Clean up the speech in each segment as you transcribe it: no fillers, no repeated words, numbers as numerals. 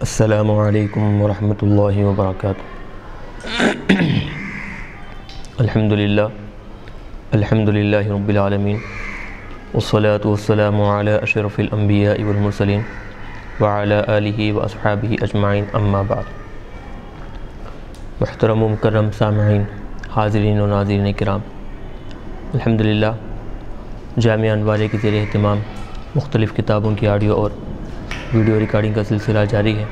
السلام علیکم ورحمۃ اللہ وبرکاتہ۔ الحمدللہ رب العالمین، والصلاة والسلام علی اشرف الانبیاء والمرسلین وعلی آلہ واصحابہ اجمعین، اما بعد۔ محترم و مکرم سامعین، حاضرین و ناظرین کرام، الحمدللہ جامعہ انوارے کے زیر اہتمام مختلف کتابوں کی آڈیو اور ویڈیو ریکارڈنگ کا سلسلہ جاری ہے۔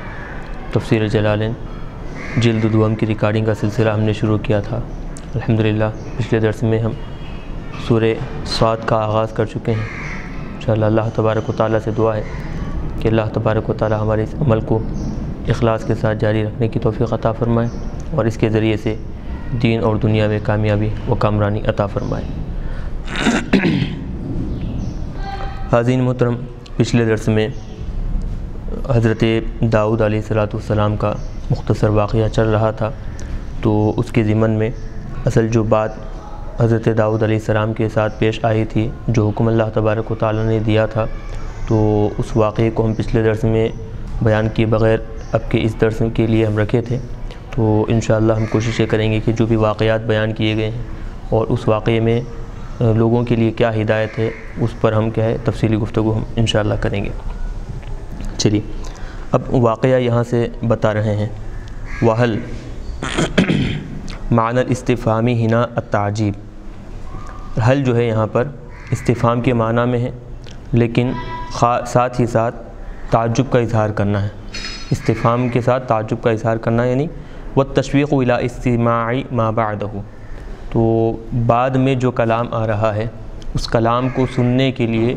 تفسیر جلالین جلد دوم کی ریکارڈنگ کا سلسلہ ہم نے شروع کیا تھا۔ الحمدللہ پچھلے درس میں ہم سورہ صاد کا آغاز کر چکے ہیں۔ انشاءاللہ اللہ تبارک و تعالیٰ سے دعا ہے کہ اللہ تبارک و تعالیٰ ہمارے اس عمل کو اخلاص کے ساتھ جاری رکھنے کی توفیق عطا فرمائے اور اس کے ذریعے سے دین اور دنیا میں کامیابی و کامرانی عطا فرمائے۔ حاضرین محترم، پچھلے درس میں حضرت داؤد علیہ السلام کا مختصر واقعہ چل رہا تھا، تو اس کے ضمن میں اصل جو بات حضرت داؤد علیہ السلام کے ساتھ پیش آئی تھی، جو حکم اللہ تبارک و تعالیٰ نے دیا تھا، تو اس واقعے کو ہم پچھلے درس میں بیان کیے بغیر اب کے اس درس کے لیے ہم رکھے تھے۔ تو انشاءاللہ ہم کوششیں کریں گے کہ جو بھی واقعات بیان کیے گئے ہیں اور اس واقعے میں لوگوں کے لیے کیا ہدایت ہے، اس پر ہم کیا ہے تفصیلی گفتگو ہم انشاءاللہ کریں گے۔ چلیے اب واقعہ یہاں سے بتا رہے ہیں۔ وحل معنی الاستفہامی ہنا التعجیب، حل جو ہے یہاں پر استفہام کے معنی میں ہے، لیکن ساتھ ہی ساتھ تعجب کا اظہار کرنا ہے۔ استفہام کے ساتھ تعجب کا اظہار کرنا، یعنی والتشویق الی استماع ما بعدہ، تو بعد میں جو کلام آ رہا ہے اس کلام کو سننے کے لیے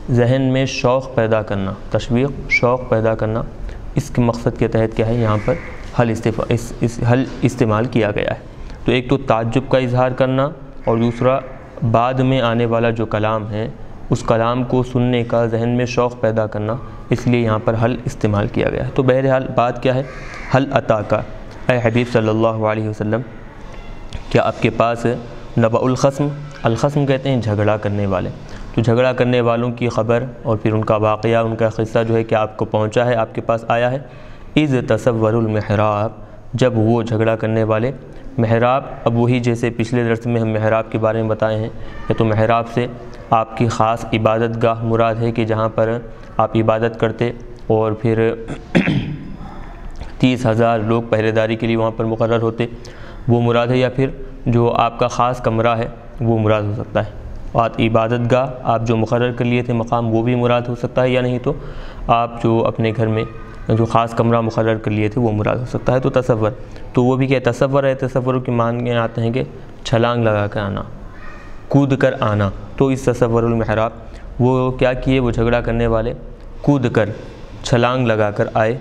ذہن میں شوق پیدا کرنا، تشویق شوق پیدا کرنا، اس کے مقصد کے تحت کیا ہے یہاں پر حل استعمال کیا گیا ہے۔ تو ایک تو تعجب کا اظہار کرنا اور دوسرا بعد میں آنے والا جو کلام ہے اس کلام کو سننے کا ذہن میں شوق پیدا کرنا، اس لیے یہاں پر حل استعمال کیا گیا ہے۔ تو بہرحال بات کیا ہے، حل اتاکا، اے حبیب صلی اللہ علیہ وسلم، کیا آپ کے پاس نبأ الخصم، الخصم کہتے ہیں جھگڑا کرنے والے، تو جھگڑا کرنے والوں کی خبر اور پھر ان کا واقعہ، ان کا قصہ جو ہے کہ آپ کو پہنچا ہے، آپ کے پاس آیا ہے۔ اذ تصور المحراب، جب وہ جھگڑا کرنے والے محراب، اب وہی جیسے پچھلے درس میں ہم محراب کے بارے میں بتائے ہیں کہ تو محراب سے آپ کی خاص عبادت گاہ مراد ہے کہ جہاں پر آپ عبادت کرتے اور پھر 30,000 لوگ پہرے داری کے لیے وہاں پر مقرر ہوتے، وہ مراد ہے، یا پھر جو آپ کا خاص کمرہ ہے وہ مراد ہو سکتا ہے۔ اور عبادت گاہ آپ جو مقرر کر لیے تھے مقام، وہ بھی مراد ہو سکتا ہے، یا نہیں تو آپ جو اپنے گھر میں جو خاص کمرہ مقرر کر لیے تھے وہ مراد ہو سکتا ہے۔ تو تصور، تو وہ بھی کیا تصور ہے، تصور کے معنی آتے ہیں کہ چھلانگ لگا کر آنا، کود کر آنا۔ تو اس تصور المحراب، وہ کیا کیے، وہ جھگڑا کرنے والے کود کر چھلانگ لگا کر آئے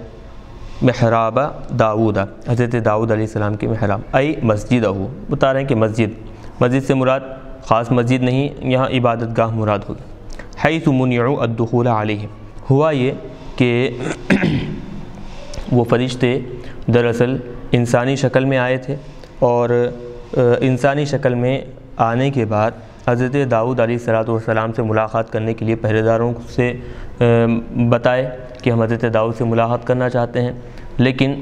محراب داؤد، حضرت داؤد علیہ السلام کے محراب، ای مسجد ہو، بتا رہے ہیں کہ مسجد سے مراد خاص مسجد نہیں، یہاں عبادت گاہ مراد ہوگی۔ حیث منعوا الدخول علیہ، ہوا یہ کہ وہ فرشتے دراصل انسانی شکل میں آئے تھے، اور انسانی شکل میں آنے کے بعد حضرت داؤد علیہ السلام سے ملاقات کرنے کے لیے پہرے داروں سے بتائے کہ ہم حضرت داؤد سے ملاقات کرنا چاہتے ہیں، لیکن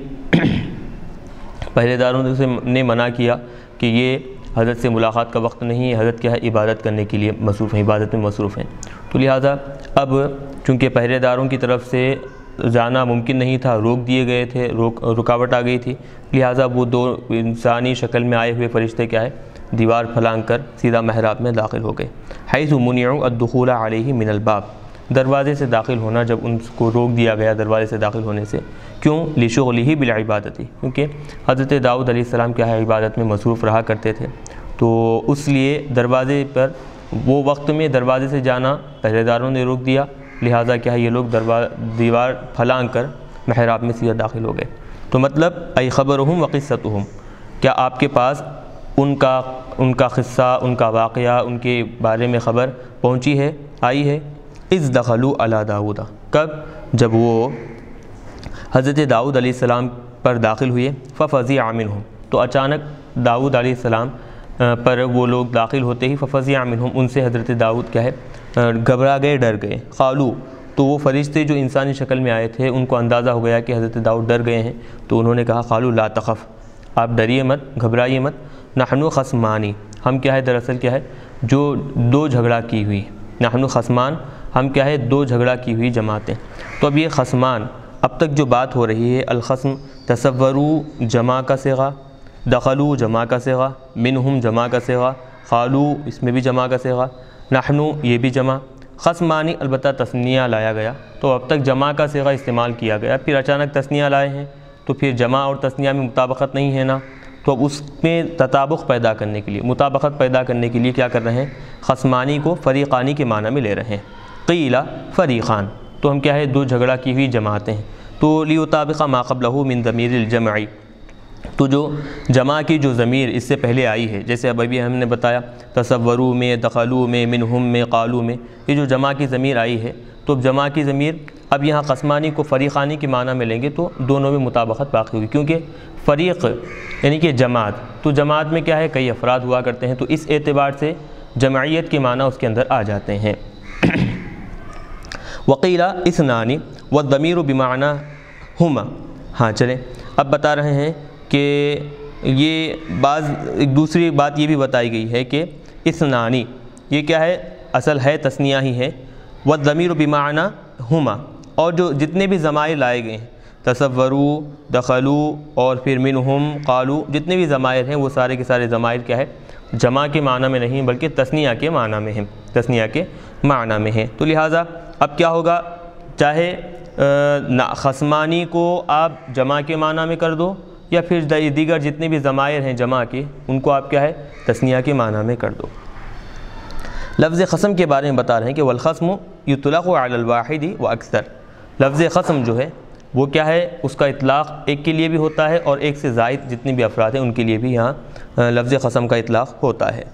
پہرے داروں نے منع کیا کہ یہ حضرت سے ملاقات کا وقت نہیں ہے، حضرت کیا ہے عبادت کرنے کے لیے مصروف ہیں، عبادت میں مصروف ہیں۔ تو لہٰذا اب چونکہ پہرے داروں کی طرف سے جانا ممکن نہیں تھا، روک دیے گئے تھے، رکاوٹ آ گئی تھی، لہٰذا وہ دو انسانی شکل میں آئے ہوئے فرشتے کیا ہے دیوار پھلانگ کر سیدھا محراب میں داخل ہو گئے۔ حیث منعوا الدخول علیہ من الباب، دروازے سے داخل ہونا جب ان کو روک دیا گیا دروازے سے داخل ہونے سے، کیوں، لشغلہ بالعبادت، کیونکہ حضرت داؤد علیہ السلام کیا ہے عبادت میں مصروف رہا کرتے تھے، تو اس لیے دروازے پر وہ وقت میں دروازے سے جانا پہرے داروں نے روک دیا، لہٰذا کیا ہے یہ لوگ دیوار پھلانگ کر محراب میں سیدھا داخل ہو گئے۔ تو مطلب ای خبرہم وقصتہم، کیا آپ کے پاس ان کا قصہ، ان کا واقعہ، ان کے بارے میں خبر پہنچی ہے، آئی ہے۔ اذ دخلوا علی داؤد، کب، جب وہ حضرت داؤد علیہ السلام پر داخل ہوئے، ففزع منہم، تو اچانک داؤد علیہ السلام پر وہ لوگ داخل ہوتے ہی ففزع منہم، ان سے حضرت داؤد کیا ہے گھبرا گئے، ڈر گئے۔ قالوا، تو وہ فرشتے جو انسانی شکل میں آئے تھے ان کو اندازہ ہو گیا کہ حضرت داؤد ڈر گئے ہیں، تو انہوں نے کہا قالوا لا تخف، آپ ڈریے مت، گھبرائیے مت، نحن خصمانی، ہم کیا ہے دراصل کیا ہے جو دو جھگڑا کی ہوئی، نحن خصمان، ہم کیا ہے دو جھگڑا کی ہوئی جماعتیں۔ تو اب یہ خصمان، اب تک جو بات ہو رہی ہے الخصم، تصوروا جمع کا صیغہ، دخلوا جمع کا صیغہ، منہم جمع کا صیغہ، قالوا اس میں بھی جمع کا صیغہ، نحن یہ بھی جمع، خصمانی البتہ تثنیہ لایا گیا، تو اب تک جمع کا صیغہ استعمال کیا گیا، پھر اچانک تثنیہ لائے ہیں تو پھر جمع اور تثنیہ میں مطابقت نہیں ہے نا، تو اب اس میں تطابق پیدا کرنے کے لیے، مطابقت پیدا کرنے کے لیے کیا کر رہے ہیں، خصمانی کو فریقانی کے معنی میں لے رہے ہیں، قیل فریقان، تو ہم کیا ہے دو جھگڑا کی ہوئی جماعتیں ہیں، تو لیطابق ما قبلہ من ضمیر الجمع، تو جو جمع کی جو ضمیر اس سے پہلے آئی ہے، جیسے ابھی ہم نے بتایا تصوروا میں، دخلوا میں، منہم میں، قالوا میں، یہ جو جمع کی ضمیر آئی ہے، تو جمع کی ضمیر اب یہاں قسمانی کو فریقانی کے معنی میں لیں گے تو دونوں میں مطابقت باقی ہوگی، کیونکہ فریق یعنی کہ جماعت، تو جماعت میں کیا ہے کئی افراد ہوا کرتے ہیں، تو اس اعتبار سے جمعیت کے معنی اس کے اندر آ جاتے ہیں۔ وقیل اثنان والضمیر بمعنی ہما، ہاں چلیں اب بتا رہے ہیں کہ یہ ایک دوسری بات یہ بھی بتائی گئی ہے کہ اثنانی یہ کیا ہے اصل ہے تثنیہ ہی ہے، والضمیر بمعنی ہما، اور جو جتنے بھی ضمائر لائے گئے ہیں تصوروا، دخلوا اور پھر منہم، قالوا، جتنے بھی ضمائر ہیں وہ سارے کے سارے ضمائر کیا ہے جمع کے معنی میں نہیں بلکہ تثنیہ کے معنی میں ہیں، تثنیہ کے معنی میں ہیں، تو لہٰذا اب کیا ہوگا، چاہے خصمانی کو آپ جمع کے معنی میں کر دو یا پھر دیگر جتنے بھی ضمائر ہیں جمع کے ان کو آپ کیا ہے تثنیہ کے معنی میں کر دو۔ لفظ خصم کے بارے میں بتا رہے ہیں کہ والخصم یطلق علی الواحد و اکثر، لفظ خصم جو ہے وہ کیا ہے اس کا اطلاق ایک کے لیے بھی ہوتا ہے اور ایک سے زائد جتنے بھی افراد ہیں ان کے لیے بھی یہاں لفظ خصم کا اطلاق ہوتا ہے۔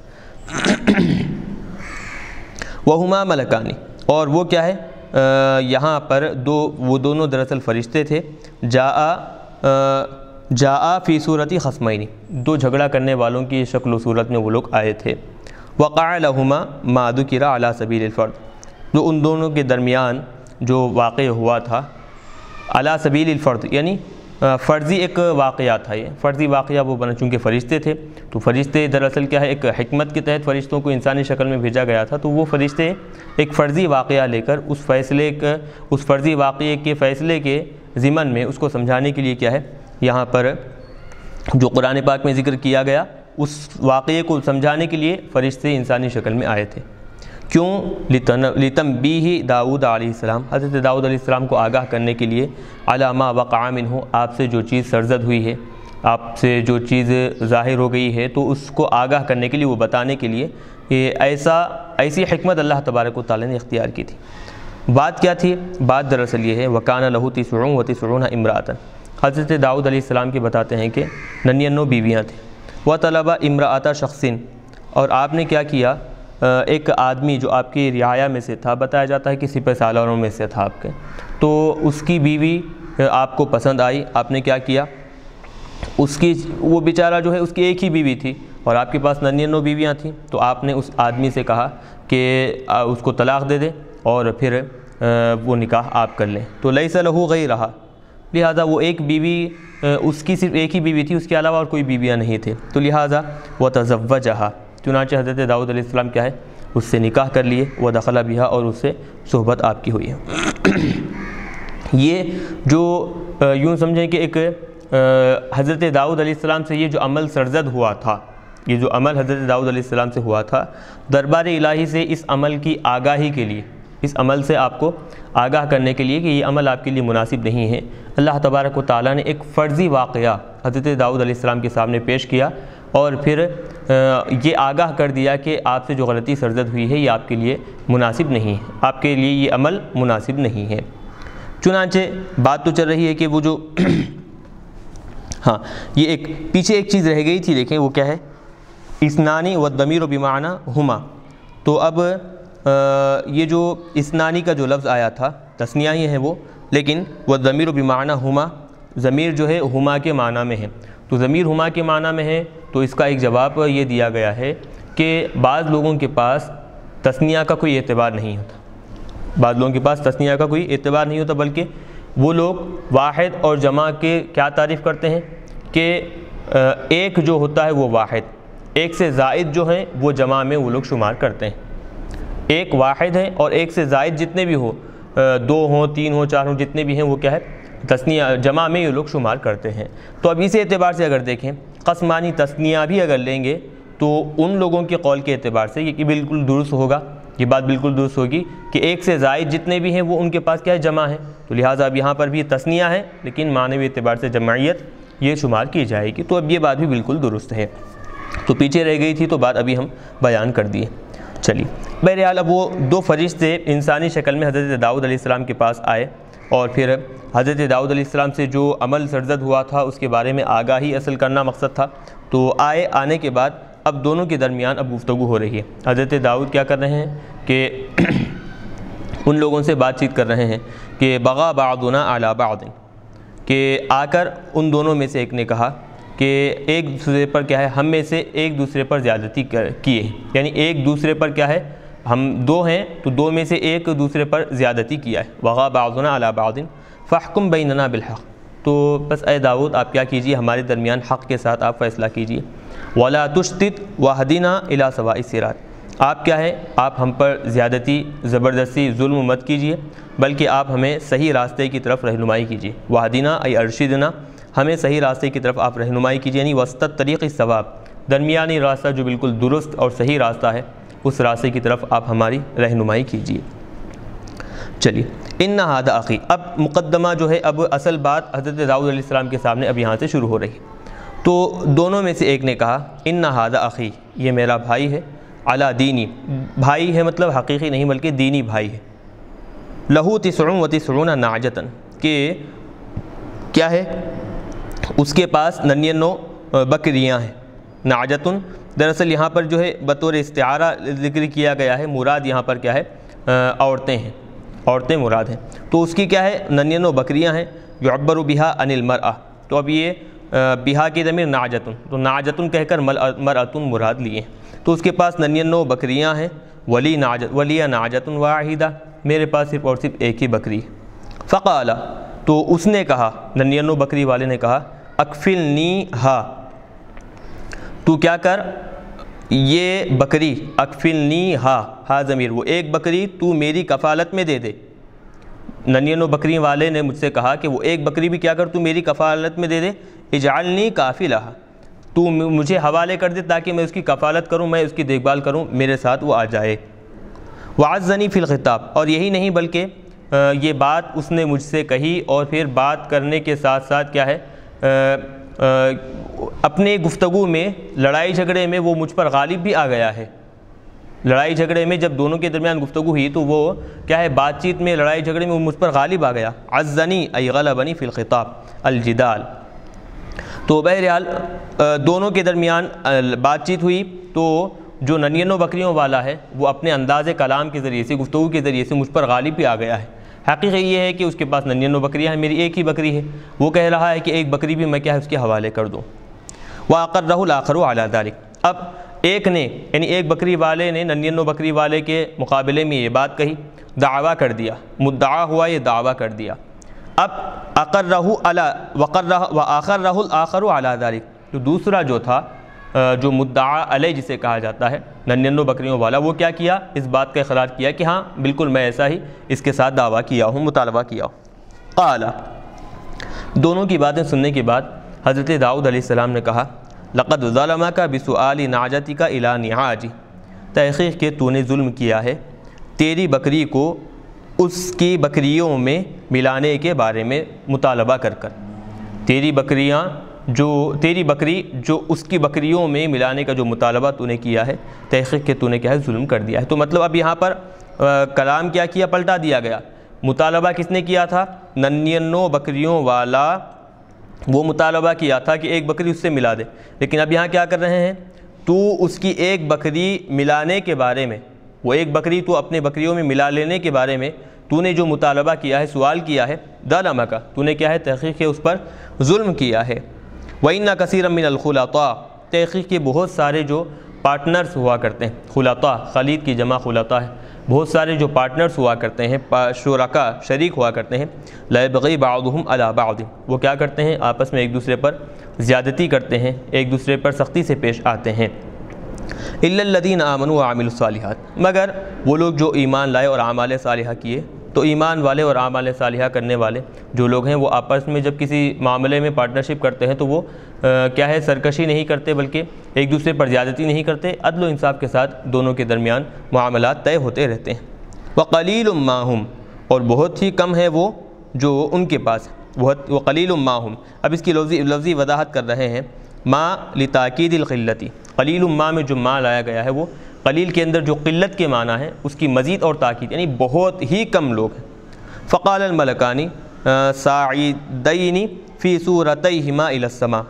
وہما ملکانی، اور وہ کیا ہے یہاں پر وہ دونوں دراصل فرشتے تھے، جاء فی صورت خصمین، دو جھگڑا کرنے والوں کی شکل و صورت میں وہ لوگ آئے تھے، وقع لہما ما ذکر علی سبیل الفرد، جو ان دونوں کے درمیان جو واقع ہوا تھا علی سبیل الفرد یعنی فرضی ایک واقعہ تھا، یہ فرضی واقعہ وہ بنا چونکہ فرشتے تھے، تو فرشتے دراصل کیا ہے ایک حکمت کے تحت فرشتوں کو انسانی شکل میں بھیجا گیا تھا، تو وہ فرشتے ایک فرضی واقعہ لے کر اس فرضی واقعے کے فیصلے کے ضمن میں اس کو سمجھانے کے لیے کیا ہے یہاں پر جو قرآن پاک میں ذکر کیا گیا اس واقعے کو سمجھانے کے لیے فرشتے انسانی شکل میں آئے تھے۔ کیوں؟ لتنبیہ داؤد علیہ السلام، حضرت داؤد علیہ السلام کو آگاہ کرنے کے لیے علی ما وقع منہ، آپ سے جو چیز سرزد ہوئی ہے، آپ سے جو چیز ظاہر ہو گئی ہے تو اس کو آگاہ کرنے کے لیے، وہ بتانے کے لیے یہ ایسی حکمت اللہ تبارک و تعالیٰ نے اختیار کی تھی۔ بات کیا تھی؟ بات دراصل یہ ہے وَكَانَ لَهُ 99 امرأۃ، حضرت داؤد علیہ السلام کے بتاتے ہیں کہ 99 بیویاں تھیں، وَطَلَبَ امرأۃ شخص، اور آپ نے کیا کیا ایک آدمی جو آپ کی رعایا میں سے تھا، بتایا جاتا ہے کہ سپہ سالاروں میں سے تھا آپ کے، تو اس کی بیوی آپ کو پسند آئی، آپ نے کیا کیا وہ بیچارہ جو ہے اس کی ایک ہی بیوی تھی اور آپ کے پاس 99 بیویاں تھیں، تو آپ نے اس آدمی سے کہا کہ اس کو طلاق دے دے اور پھر وہ نکاح آپ کر لیں، تو لیس لہ غیرہا، لہٰذا وہ ایک بیوی اس کی صرف ایک ہی بیوی تھی، اس کے علاوہ اور کوئی بیویاں نہیں تھے، تو لہٰذا وتزوجہا، چنانچہ حضرت داؤد علیہ السلام کیا ہے اس سے نکاح کر لیے، ودخل بہا، اور اس سے صحبت آپ کی ہوئی ہے۔ یہ جو یوں سمجھیں کہ ایک حضرت داؤد علیہ السلام سے یہ جو عمل سرزد ہوا تھا، یہ جو عمل حضرت داؤد علیہ السلام سے ہوا تھا، دربار الہی سے اس عمل کی آگاہی کے لیے، اس عمل سے آپ کو آگاہ کرنے کے لیے کہ یہ عمل آپ کے لیے مناسب نہیں ہے، اللہ تبارک و تعالیٰ نے ایک فرضی واقعہ حضرت داؤد علیہ السلام کے سامنے پیش کیا اور پھر یہ آگاہ کر دیا کہ آپ سے جو غلطی سرزد ہوئی ہے یہ آپ کے لیے مناسب نہیں ہے، آپ کے لیے یہ عمل مناسب نہیں ہے۔ چنانچہ بات تو چل رہی ہے کہ وہ جو ہاں یہ ایک پیچھے ایک چیز رہ گئی تھی، دیکھیں وہ کیا ہے، اثنانی والضمیر بمعنی ہما، تو اب یہ جو اثنانی کا جو لفظ آیا تھا تثنیہ ہی ہے وہ، لیکن والضمیر بمعنی ہما، ضمیر جو ہے ہما کے معنی میں ہے، تو ضمیر ہما کے معنی میں ہے تو اس کا ایک جواب یہ دیا گیا ہے کہ بعض لوگوں کے پاس تثنیہ کا کوئی اعتبار نہیں ہوتا، بعض لوگوں کے پاس تثنیہ کا کوئی اعتبار نہیں ہوتا، بلکہ وہ لوگ واحد اور جمع کے کیا تعریف کرتے ہیں کہ ایک جو ہوتا ہے وہ واحد، ایک سے زائد جو ہیں وہ جمع میں وہ لوگ شمار کرتے ہیں۔ ایک واحد ہے اور ایک سے زائد جتنے بھی ہو، 2 ہوں 3 ہوں 4 ہوں جتنے بھی ہیں، وہ کیا ہے تثنیہ جمع میں یہ لوگ شمار کرتے ہیں۔ تو اب اسی اعتبار سے اگر دیکھیں قسمانی تثنیہ بھی اگر لیں گے تو ان لوگوں کے قول کے اعتبار سے یہ بالکل درست ہوگا، یہ بات بالکل درست ہوگی کہ ایک سے زائد جتنے بھی ہیں وہ ان کے پاس کیا ہے جمع ہے، تو لہٰذا اب یہاں پر بھی تثنیہ ہے لیکن معنوی اعتبار سے جمعیت یہ شمار کی جائے گی، تو اب یہ بات بھی بالکل درست ہے۔ تو پیچھے رہ گئی تھی تو بات ابھی ہم بیان کر دیے۔ چلیے بہرحال اب وہ 2 فرشتے انسانی شکل میں حضرت داؤد علیہ السلام کے پاس آئے اور پھر حضرت داؤد علیہ السلام سے جو عمل سرزد ہوا تھا اس کے بارے میں آگاہی حاصل کرنا مقصد تھا۔ تو آنے کے بعد اب دونوں کے درمیان اب گفتگو ہو رہی ہے۔ حضرت داؤد کیا کر رہے ہیں کہ ان لوگوں سے بات چیت کر رہے ہیں کہ بغا بعضنا علی بعض، کہ آ کر ان دونوں میں سے ایک نے کہا کہ ایک دوسرے پر کیا ہے ہم میں سے ایک دوسرے پر زیادتی کیے، یعنی ایک دوسرے پر کیا ہے ہم 2 ہیں تو 2 میں سے ایک دوسرے پر زیادتی کیا ہے۔ وغا بعضنا علی بعض فاحکم بیننا بالحق، تو بس اے داؤد آپ کیا کیجئے ہمارے درمیان حق کے ساتھ آپ فیصلہ کیجئے۔ ولا تشتت واہدنا الی سواء الصراط، آپ کیا ہے آپ ہم پر زیادتی زبردستی ظلم مت کیجئے بلکہ آپ ہمیں صحیح راستے کی طرف رہنمائی کیجئے۔ واہدنا ای ارشدنا، ہمیں صحیح راستے کی طرف آپ رہنمائی کیجئے، یعنی وسط طریق الصواب، درمیانی راستہ جو بالکل درست اور صحیح راستہ ہے اس راستے کی طرف آپ ہماری رہنمائی کیجئے۔ چلیے ان ھذا اخی، اب مقدمہ جو ہے اب اصل بات حضرت داؤد علیہ السلام کے سامنے اب یہاں سے شروع ہو رہی ہے۔ تو دونوں میں سے ایک نے کہا ان ھذا اخی، یہ میرا بھائی ہے، علی دینی، بھائی ہے مطلب حقیقی نہیں بلکہ دینی بھائی ہے، لہو 99 نعجۃ، کہ کیا ہے اس کے پاس 99 بکریاں ہیں۔ نعجۃ دراصل یہاں پر جو ہے بطور استعارہ ذکر کیا گیا ہے، مراد یہاں پر کیا ہے عورتیں ہیں، عورتیں مراد ہیں، تو اس کی کیا ہے 99 بکریاں ہیں۔ یعبر بہا عن المرأہ، تو اب یہ بہا کی ضمیر نعجۃ، تو نعجۃ کہہ کر مرأۃ مراد لیے ہیں، تو اس کے پاس 99 بکریاں ہیں۔ ولی نعجۃ واحدہ، میرے پاس صرف اور صرف ایک ہی بکری ہے۔ فقال، تو اس نے کہا 99 بکری والے نے کہا اکفلنی ہا، تو کیا کر یہ بکری، اکفلنی ہا ضمیر وہ ایک بکری تو میری کفالت میں دے دے۔ 99 بکری والے نے مجھ سے کہا کہ وہ ایک بکری بھی کیا کر تو میری کفالت میں دے دے۔ اجعلنی کافلہ، تو مجھے حوالے کر دے تاکہ میں اس کی کفالت کروں، میں اس کی دیکھ بھال کروں، میرے ساتھ وہ آ جائے۔ وعزنی فی الخطاب، اور یہی نہیں بلکہ یہ بات اس نے مجھ سے کہی اور پھر بات کرنے کے ساتھ ساتھ کیا ہے اپنے گفتگو میں لڑائی جھگڑے میں وہ مجھ پر غالب بھی آ گیا ہے۔ لڑائی جھگڑے میں جب دونوں کے درمیان گفتگو ہوئی تو وہ کیا ہے بات چیت میں لڑائی جھگڑے میں وہ مجھ پر غالب آ گیا۔ عزنی ای غلبنی فی الخطاب الجدال، تو بہرحال دونوں کے درمیان بات چیت ہوئی تو جو 99 بکریوں والا ہے وہ اپنے انداز کلام کے ذریعے سے گفتگو کے ذریعے سے مجھ پر غالب بھی آ گیا ہے۔ حقیقت یہ ہے کہ اس کے پاس 99 بکریاں ہیں، میری ایک ہی بکری ہے، وہ کہہ رہا ہے کہ ایک بکری بھی میں کیا ہے اس کے حوالے کر دوں۔ وَأَقَرَّهُ الْآخَرُ عَلَى ذَلِكَ، اب ایک نے یعنی ایک بکری والے نے 99 بکری والے کے مقابلے میں یہ بات کہی، دعویٰ کر دیا، مدعا ہوا یہ دعویٰ کر دیا۔ اب اقرہ علی وآخرہ الآخر علی ذلک، جو دوسرا جو تھا جو مدعا علیہ جسے کہا جاتا ہے 99 بکریوں والا، وہ کیا کیا اس بات کا اقرار کیا کہ ہاں بالکل میں ایسا ہی اس کے ساتھ دعویٰ کیا ہوں، مطالبہ کیا ہوں۔ قال، دونوں کی باتیں سننے کے بعد حضرت داؤد علیہ السلام نے کہا لقد ظلمک بسؤال نعجتک الی نعاجی، تحقیق کہ تو نے ظلم کیا ہے تیری بکری کو اس کی بکریوں میں ملانے کے بارے میں مطالبہ کر کر، تیری بکری جو اس کی بکریوں میں ملانے کا جو مطالبہ تو نے کیا ہے، تحقیق کہ تو نے کیا ہے ظلم کر دیا ہے۔ تو مطلب اب یہاں پر کلام کیا کیا پلٹا دیا گیا، مطالبہ کس نے کیا تھا 99 بکریوں والا، وہ مطالبہ کیا تھا کہ ایک بکری اس سے ملا دے، لیکن اب یہاں کیا کر رہے ہیں تو اس کی ایک بکری ملانے کے بارے میں، وہ ایک بکری تو اپنے بکریوں میں ملا لینے کے بارے میں تو نے جو مطالبہ کیا ہے، سوال کیا ہے، ظلمک تو نے کیا ہے تحقیق اس پر ظلم کیا ہے۔ وَإِنَّ كَثِيرًا مِّنَ الْخُلَطَاءِ، تحقیق کے بہت سارے جو پارٹنرز ہوا کرتے ہیں، خلطاء خلید کی جمع خلطاء ہے، بہت سارے جو پارٹنرز ہوا کرتے ہیں، شرکا شریک ہوا کرتے ہیں، لا یبغی بعضهم علی بعض، وہ کیا کرتے ہیں آپس میں ایک دوسرے پر زیادتی کرتے ہیں، ایک دوسرے پر سختی سے پیش آتے ہیں۔ الا الذین آمنوا وعملوا الصالحات، مگر وہ لوگ جو ایمان لائے اور اعمال صالحہ کیے۔ تو ایمان والے اور اعمال صالحہ کرنے والے جو لوگ ہیں وہ آپس میں جب کسی معاملے میں پارٹنرشپ کرتے ہیں تو وہ کیا ہے سرکشی نہیں کرتے، بلکہ ایک دوسرے پر زیادتی نہیں کرتے، عدل و انصاف کے ساتھ دونوں کے درمیان معاملات طے ہوتے رہتے ہیں۔ وقلیل ما ہم، اور بہت ہی کم ہے وہ جو ان کے پاس، وقلیل ما ہم، اب اس کی لفظی وضاحت کر رہے ہیں۔ ما لتاکید القلتی، قلیل ما میں جو ما لایا گیا ہے وہ قلیل کے اندر جو قلت کے معنی ہے اس کی مزید اور تاکید، یعنی بہت ہی کم لوگ ہیں۔ فقال الملکانی صاعدین فی صورتیہما الی السماء،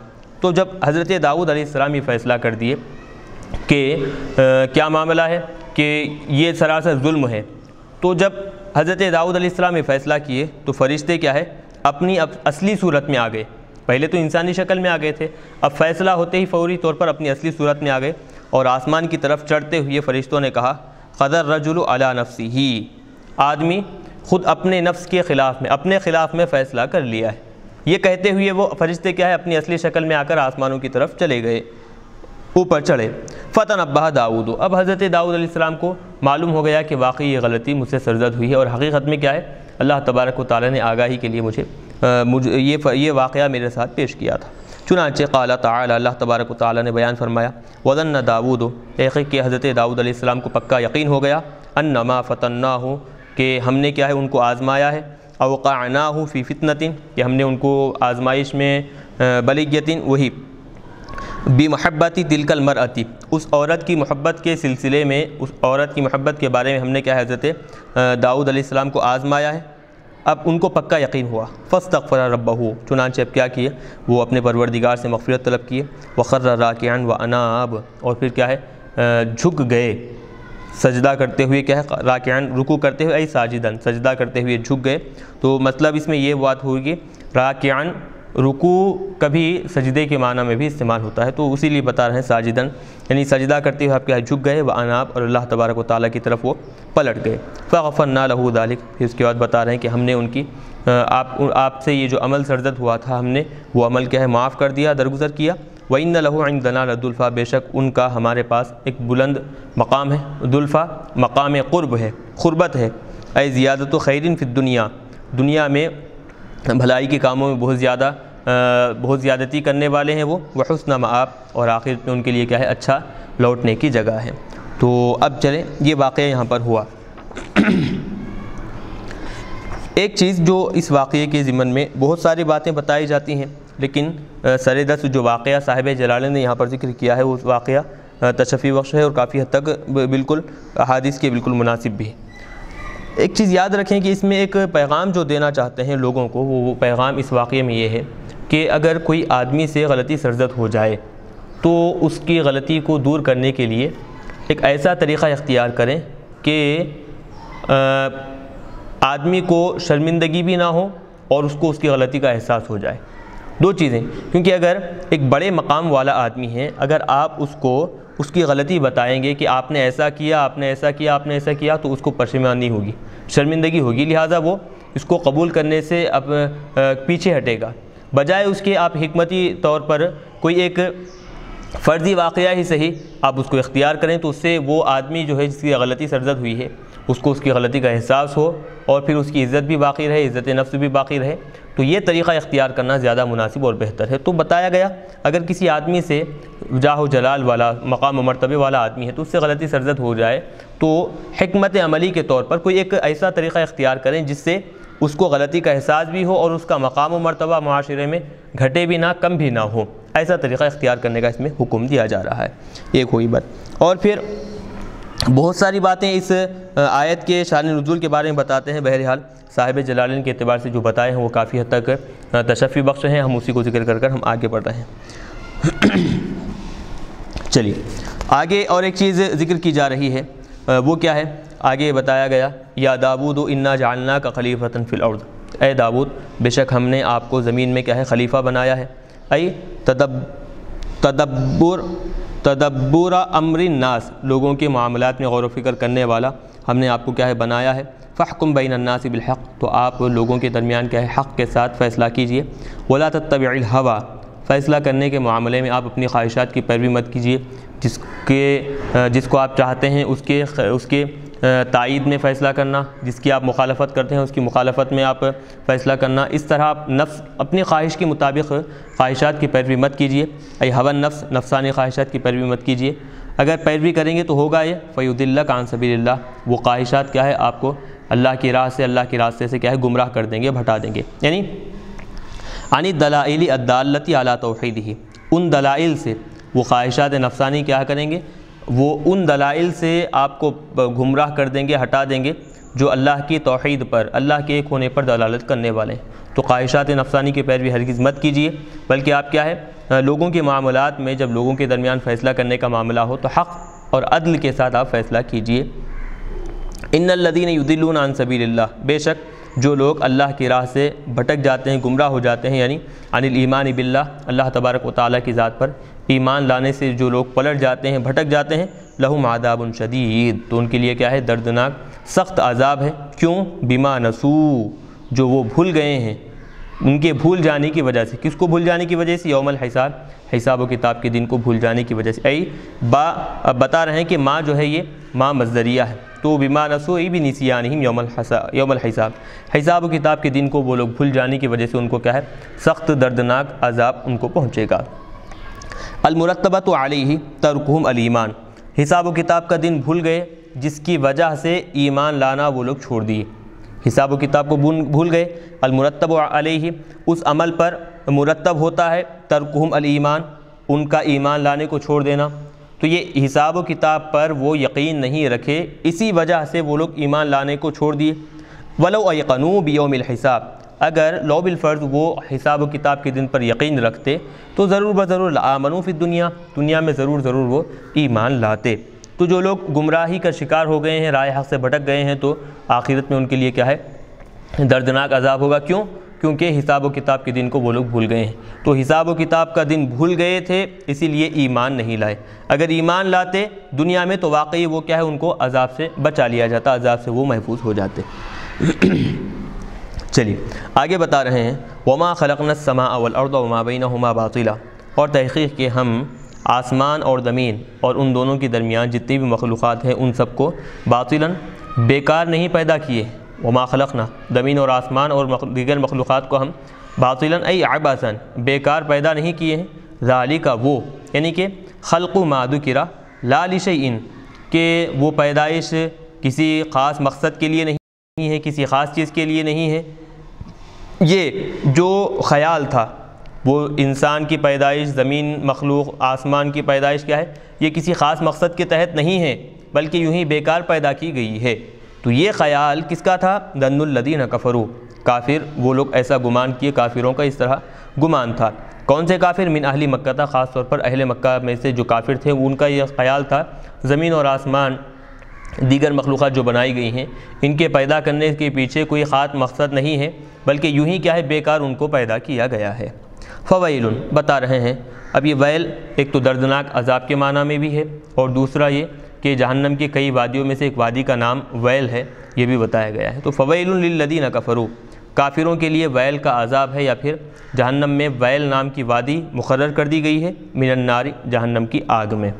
تو جب حضرت داؤد علیہ السلام یہ فیصلہ کر دیے کہ کیا معاملہ ہے کہ یہ سراسر ظلم ہے، تو جب حضرت داؤد علیہ السلام یہ فیصلہ کیے تو فرشتے کیا ہے اپنی اصلی صورت میں آ گئے۔ پہلے تو انسانی شکل میں آ گئے تھے، اب فیصلہ ہوتے ہی فوری طور پر اپنی اصلی صورت میں آ گئے، اور آسمان کی طرف چڑھتے ہوئے فرشتوں نے کہا قدر رجل علی نفسہ، آدمی خود اپنے نفس کے خلاف میں، اپنے خلاف میں فیصلہ کر لیا ہے۔ یہ کہتے ہوئے وہ فرشتے کیا ہے اپنی اصلی شکل میں آ کر آسمانوں کی طرف چلے گئے، اوپر چڑھے۔ فتنبہ داؤد، اب حضرت داؤد علیہ السلام کو معلوم ہو گیا کہ واقعی یہ غلطی مجھ سے سرزد ہوئی ہے، اور حقیقت میں کیا ہے اللہ تبارک و تعالیٰ نے آگاہی کے لیے مجھے یہ واقعہ میرے ساتھ پیش کیا تھا۔ چنانچہ قال تعالی، اللہ تبارک و تعالیٰ نے بیان فرمایا وظن داؤد، تحقیق کہ حضرت داؤد علیہ السلام کو پکا یقین ہو گیا، انما فتناہ، کہ ہم نے کیا ہے ان کو آزمایا ہے، اوقعناہ فی فتنۃ، کہ ہم نے ان کو آزمائش میں بلیۃ، وہی بمحبت تلک المرأۃ، اس عورت کی محبت کے سلسلے میں، اس عورت کی محبت کے بارے میں ہم نے کیا ہے حضرت داؤد علیہ السلام کو آزمایا ہے۔ اب ان کو پکا یقین ہوا، فاستغفر ربہ، چنانچہ اب کیا کیے وہ اپنے پروردگار سے مغفرت طلب کیے، وخر راکعا واناب، اور پھر کیا ہے جھک گئے سجدہ کرتے ہوئے، کیا ہے راکعا رکوع کرتے ہوئے، ای ساجدن سجدہ کرتے ہوئے جھک گئے۔ تو مطلب اس میں یہ بات ہوگی راکعا رکوع کبھی سجدے کے معنی میں بھی استعمال ہوتا ہے، تو اسی لیے بتا رہے ہیں ساجدن، یعنی سجدہ کرتے ہوئے آپ کیا جھک گئے، واناب، اور اللہ تبارک و تعالیٰ کی طرف وہ پلٹ گئے۔ فغفرنا لہ ذلک، پھر اس کے بعد بتا رہے ہیں کہ ہم نے ان کی آپ سے یہ جو عمل سرزد ہوا تھا ہم نے وہ عمل کیا ہے معاف کر دیا، درگزر کیا۔ وَإِنَّ لَهُ عِندَنَا لَزُلْفَىٰ، بے شک ان کا ہمارے پاس ایک بلند مقام ہے، زلفیٰ مقام قرب ہے، قربت ہے، اے زیادت خیرٍ فی الدنیا، دنیا میں بھلائی کے کاموں میں بہت زیادتی کرنے والے ہیں وہ، وحسن مآب، اور آخر میں ان کے لیے کیا ہے اچھا لوٹنے کی جگہ ہے۔ تو اب چلیں یہ واقعہ یہاں پر ہوا۔ ایک چیز جو اس واقعے کے ضمن میں بہت ساری باتیں بتائی جاتی ہیں، لیکن سر دست جو واقعہ صاحب جلالین نے یہاں پر ذکر کیا ہے وہ واقعہ تشفی بخش ہے، اور کافی حد تک بالکل احادیث کے بالکل مناسب بھی ہے۔ ایک چیز یاد رکھیں کہ اس میں ایک پیغام جو دینا چاہتے ہیں لوگوں کو، وہ پیغام اس واقعے میں یہ ہے کہ اگر کوئی آدمی سے غلطی سرزد ہو جائے تو اس کی غلطی کو دور کرنے کے لیے ایک ایسا طریقہ اختیار کریں کہ آدمی کو شرمندگی بھی نہ ہو اور اس کو اس کی غلطی کا احساس ہو جائے۔ دو چیزیں، کیونکہ اگر ایک بڑے مقام والا آدمی ہے، اگر آپ اس کو اس کی غلطی بتائیں گے کہ آپ نے ایسا کیا، آپ نے ایسا کیا، آپ نے ایسا کیا، تو اس کو پشیمانی ہوگی، شرمندگی ہوگی، لہٰذا وہ اس کو قبول کرنے سے اب پیچھے ہٹے گا۔ بجائے اس کے آپ حکمتی طور پر کوئی ایک فرضی واقعہ ہی صحیح آپ اس کو اختیار کریں، تو اس سے وہ آدمی جو ہے جس کی غلطی سرزد ہوئی ہے اس کو اس کی غلطی کا احساس ہو، اور پھر اس کی عزت بھی باقی رہے، عزت نفس بھی باقی رہے۔ تو یہ طریقہ اختیار کرنا زیادہ مناسب اور بہتر ہے۔ تو بتایا گیا اگر کسی آدمی سے جاہ و جلال والا، مقام و مرتبے والا آدمی ہے تو اس سے غلطی سرزد ہو جائے تو حکمت عملی کے طور پر کوئی ایک ایسا طریقہ اختیار کریں جس سے اس کو غلطی کا احساس بھی ہو اور اس کا مقام و مرتبہ معاشرے میں گھٹے بھی نہ کم بھی نہ ہو، ایسا طریقہ اختیار کرنے کا اس میں حکم دیا جا رہا ہے۔ ایک ہوئی بات، اور پھر بہت ساری باتیں اس آیت کے شان نزول کے بارے میں بتاتے ہیں۔ بہرحال صاحب جلالین کے اعتبار سے جو بتائے ہیں وہ کافی حد تک تشفی بخش ہیں، ہم اسی کو ذکر کر کر ہم آگے بڑھ رہے ہیں۔ چلیے آگے اور ایک چیز ذکر کی جا رہی ہے، وہ کیا ہے؟ آگے بتایا گیا یا داؤد انا جعلناک خلیفۃ فی الارض، اے داؤد بے شک ہم نے آپ کو زمین میں کیا ہے خلیفہ بنایا ہے، ای تدبر امر الناس، لوگوں کے معاملات میں غور و فکر کرنے والا، ہم نے آپ کو کیا ہے بنایا ہے۔ فاحکم بین الناس بالحق، تو آپ لوگوں کے درمیان کیا ہے حق کے ساتھ فیصلہ کیجئے۔ ولا تتبع الہویٰ، فیصلہ کرنے کے معاملے میں آپ اپنی خواہشات کی پیروی مت کیجئے، جس کو آپ چاہتے ہیں اس کے تائید میں فیصلہ کرنا، جس کی آپ مخالفت کرتے ہیں اس کی مخالفت میں آپ فیصلہ کرنا، اس طرح آپ اپنی خواہش کے مطابق خواہشات کی پیروی مت کیجئے۔ ای ہوا النفس، نفسانی خواہشات کی پیروی مت کیجئے۔ اگر پیروی کریں گے تو ہوگا یہ فیضلک عن سبیل اللہ، وہ خواہشات کیا ہے آپ کو اللہ کی راہ سے، اللہ کے راستے سے کیا ہے گمراہ کر دیں گے، بھٹا دیں گے۔ یعنی عن الدلائل الدالۃ علی توحیدہ، ان دلائل سے وہ خواہشات نفسانی کیا کریں گے، وہ ان دلائل سے آپ کو گمراہ کر دیں گے، ہٹا دیں گے جو اللہ کی توحید پر، اللہ کے ایک ہونے پر دلالت کرنے والے ہیں۔ تو خواہشات نفسانی کی پیروی ہرگز مت کیجیے، بلکہ آپ کیا ہے لوگوں کے معاملات میں جب لوگوں کے درمیان فیصلہ کرنے کا معاملہ ہو تو حق اور عدل کے ساتھ آپ فیصلہ کیجیے۔ ان الذین یضلون عن سبیل اللہ، بے شک جو لوگ اللہ کی راہ سے بھٹک جاتے ہیں، گمراہ ہو جاتے ہیں، یعنی عن الایمان باللہ، اللہ تبارک و تعالیٰ کی ذات پر ایمان لانے سے جو لوگ پلٹ جاتے ہیں، بھٹک جاتے ہیں، لہم عذاب شدید، تو ان کے لیے کیا ہے دردناک سخت عذاب ہے۔ کیوں؟ بما نسوا، جو وہ بھول گئے ہیں، ان کے بھول جانے کی وجہ سے۔ کس کو بھول جانے کی وجہ سے؟ یوم الحساب، حساب و کتاب کے دن کو بھول جانے کی وجہ سے۔ اب بتا رہے ہیں کہ ماں جو ہے یہ ماں مصدریہ ہے، تو بما نسوا ای بنسیانہم یوم الحساب، حساب و کتاب کے دن کو وہ لوگ بھول جانے کی وجہ سے ان کو کیا ہے سخت دردناک عذاب ان کو پہنچے گا۔ المرتبۃ علیہ ترکہم الایمان، حساب و کتاب کا دن بھول گئے جس کی وجہ سے ایمان لانا وہ لوگ چھوڑ دیے، حساب و کتاب کو بھول گئے۔ المرتب علیہ، اس عمل پر مرتب ہوتا ہے ترکہم الایمان، ان کا ایمان لانے کو چھوڑ دینا۔ تو یہ حساب و کتاب پر وہ یقین نہیں رکھے، اسی وجہ سے وہ لوگ ایمان لانے کو چھوڑ دیے۔ ولو ایقنوا بیوم الحساب، اگر لو بالفرض وہ حساب و کتاب کے دن پر یقین رکھتے تو ضرور بضرور لآمنوا فی الدنیا، دنیا میں ضرور وہ ایمان لاتے۔ تو جو لوگ گمراہی کا شکار ہو گئے ہیں، رائے حق سے بھٹک گئے ہیں، تو آخرت میں ان کے لیے کیا ہے دردناک عذاب ہوگا۔ کیوں؟ کیونکہ حساب و کتاب کے دن کو وہ لوگ بھول گئے ہیں۔ تو حساب و کتاب کا دن بھول گئے تھے، اسی لیے ایمان نہیں لائے۔ اگر ایمان لاتے دنیا میں تو واقعی وہ کیا ہے ان کو عذاب سے بچا لیا جاتا، عذاب سے وہ محفوظ ہو جاتے۔ چلیے آگے بتا رہے ہیں وما خلقنا السماء والارض وما بینہما باطلا، اور تحقیق کہ ہم آسمان اور زمین اور ان دونوں کے درمیان جتنی بھی مخلوقات ہیں ان سب کو باطلاً بیکار نہیں پیدا کیے۔ وما خلقنا، زمین اور آسمان اور دیگر مخلوقات کو ہم باطلاً ای عبثاً بیکار پیدا نہیں کیے ہیں۔ ذالک، وہ یعنی کہ خلق ما ذکر لا لشیء، کہ وہ پیدائش کسی خاص مقصد کے لیے نہیں ہے، کسی خاص چیز کے لیے نہیں ہے۔ یہ جو خیال تھا وہ انسان کی پیدائش، زمین مخلوق، آسمان کی پیدائش کیا ہے، یہ کسی خاص مقصد کے تحت نہیں ہے بلکہ یوں ہی بیکار پیدا کی گئی ہے۔ تو یہ خیال کس کا تھا؟ ظن الذین کفروا، کافر وہ لوگ ایسا گمان کیے، کافروں کا اس طرح گمان تھا۔ کون سے کافر؟ من اہل مکہ تھا، خاص طور پر اہل مکہ میں سے جو کافر تھے ان کا یہ خیال تھا زمین اور آسمان دیگر مخلوقات جو بنائی گئی ہیں ان کے پیدا کرنے کے پیچھے کوئی خاص مقصد نہیں ہے بلکہ یوں ہی کیا ہے بیکار ان کو پیدا کیا گیا ہے۔ فویل، بتا رہے ہیں اب یہ ویل ایک تو دردناک عذاب کے معنی میں بھی ہے، اور دوسرا یہ کہ جہنم کی کئی وادیوں میں سے ایک وادی کا نام ویل ہے، یہ بھی بتایا گیا ہے۔ تو فویل للذین کفروا، کافروں کے لیے ویل کا عذاب ہے، یا پھر جہنم میں ویل نام کی وادی مقرر کر دی گئی ہے، من النار، جہنم کی آگ میں۔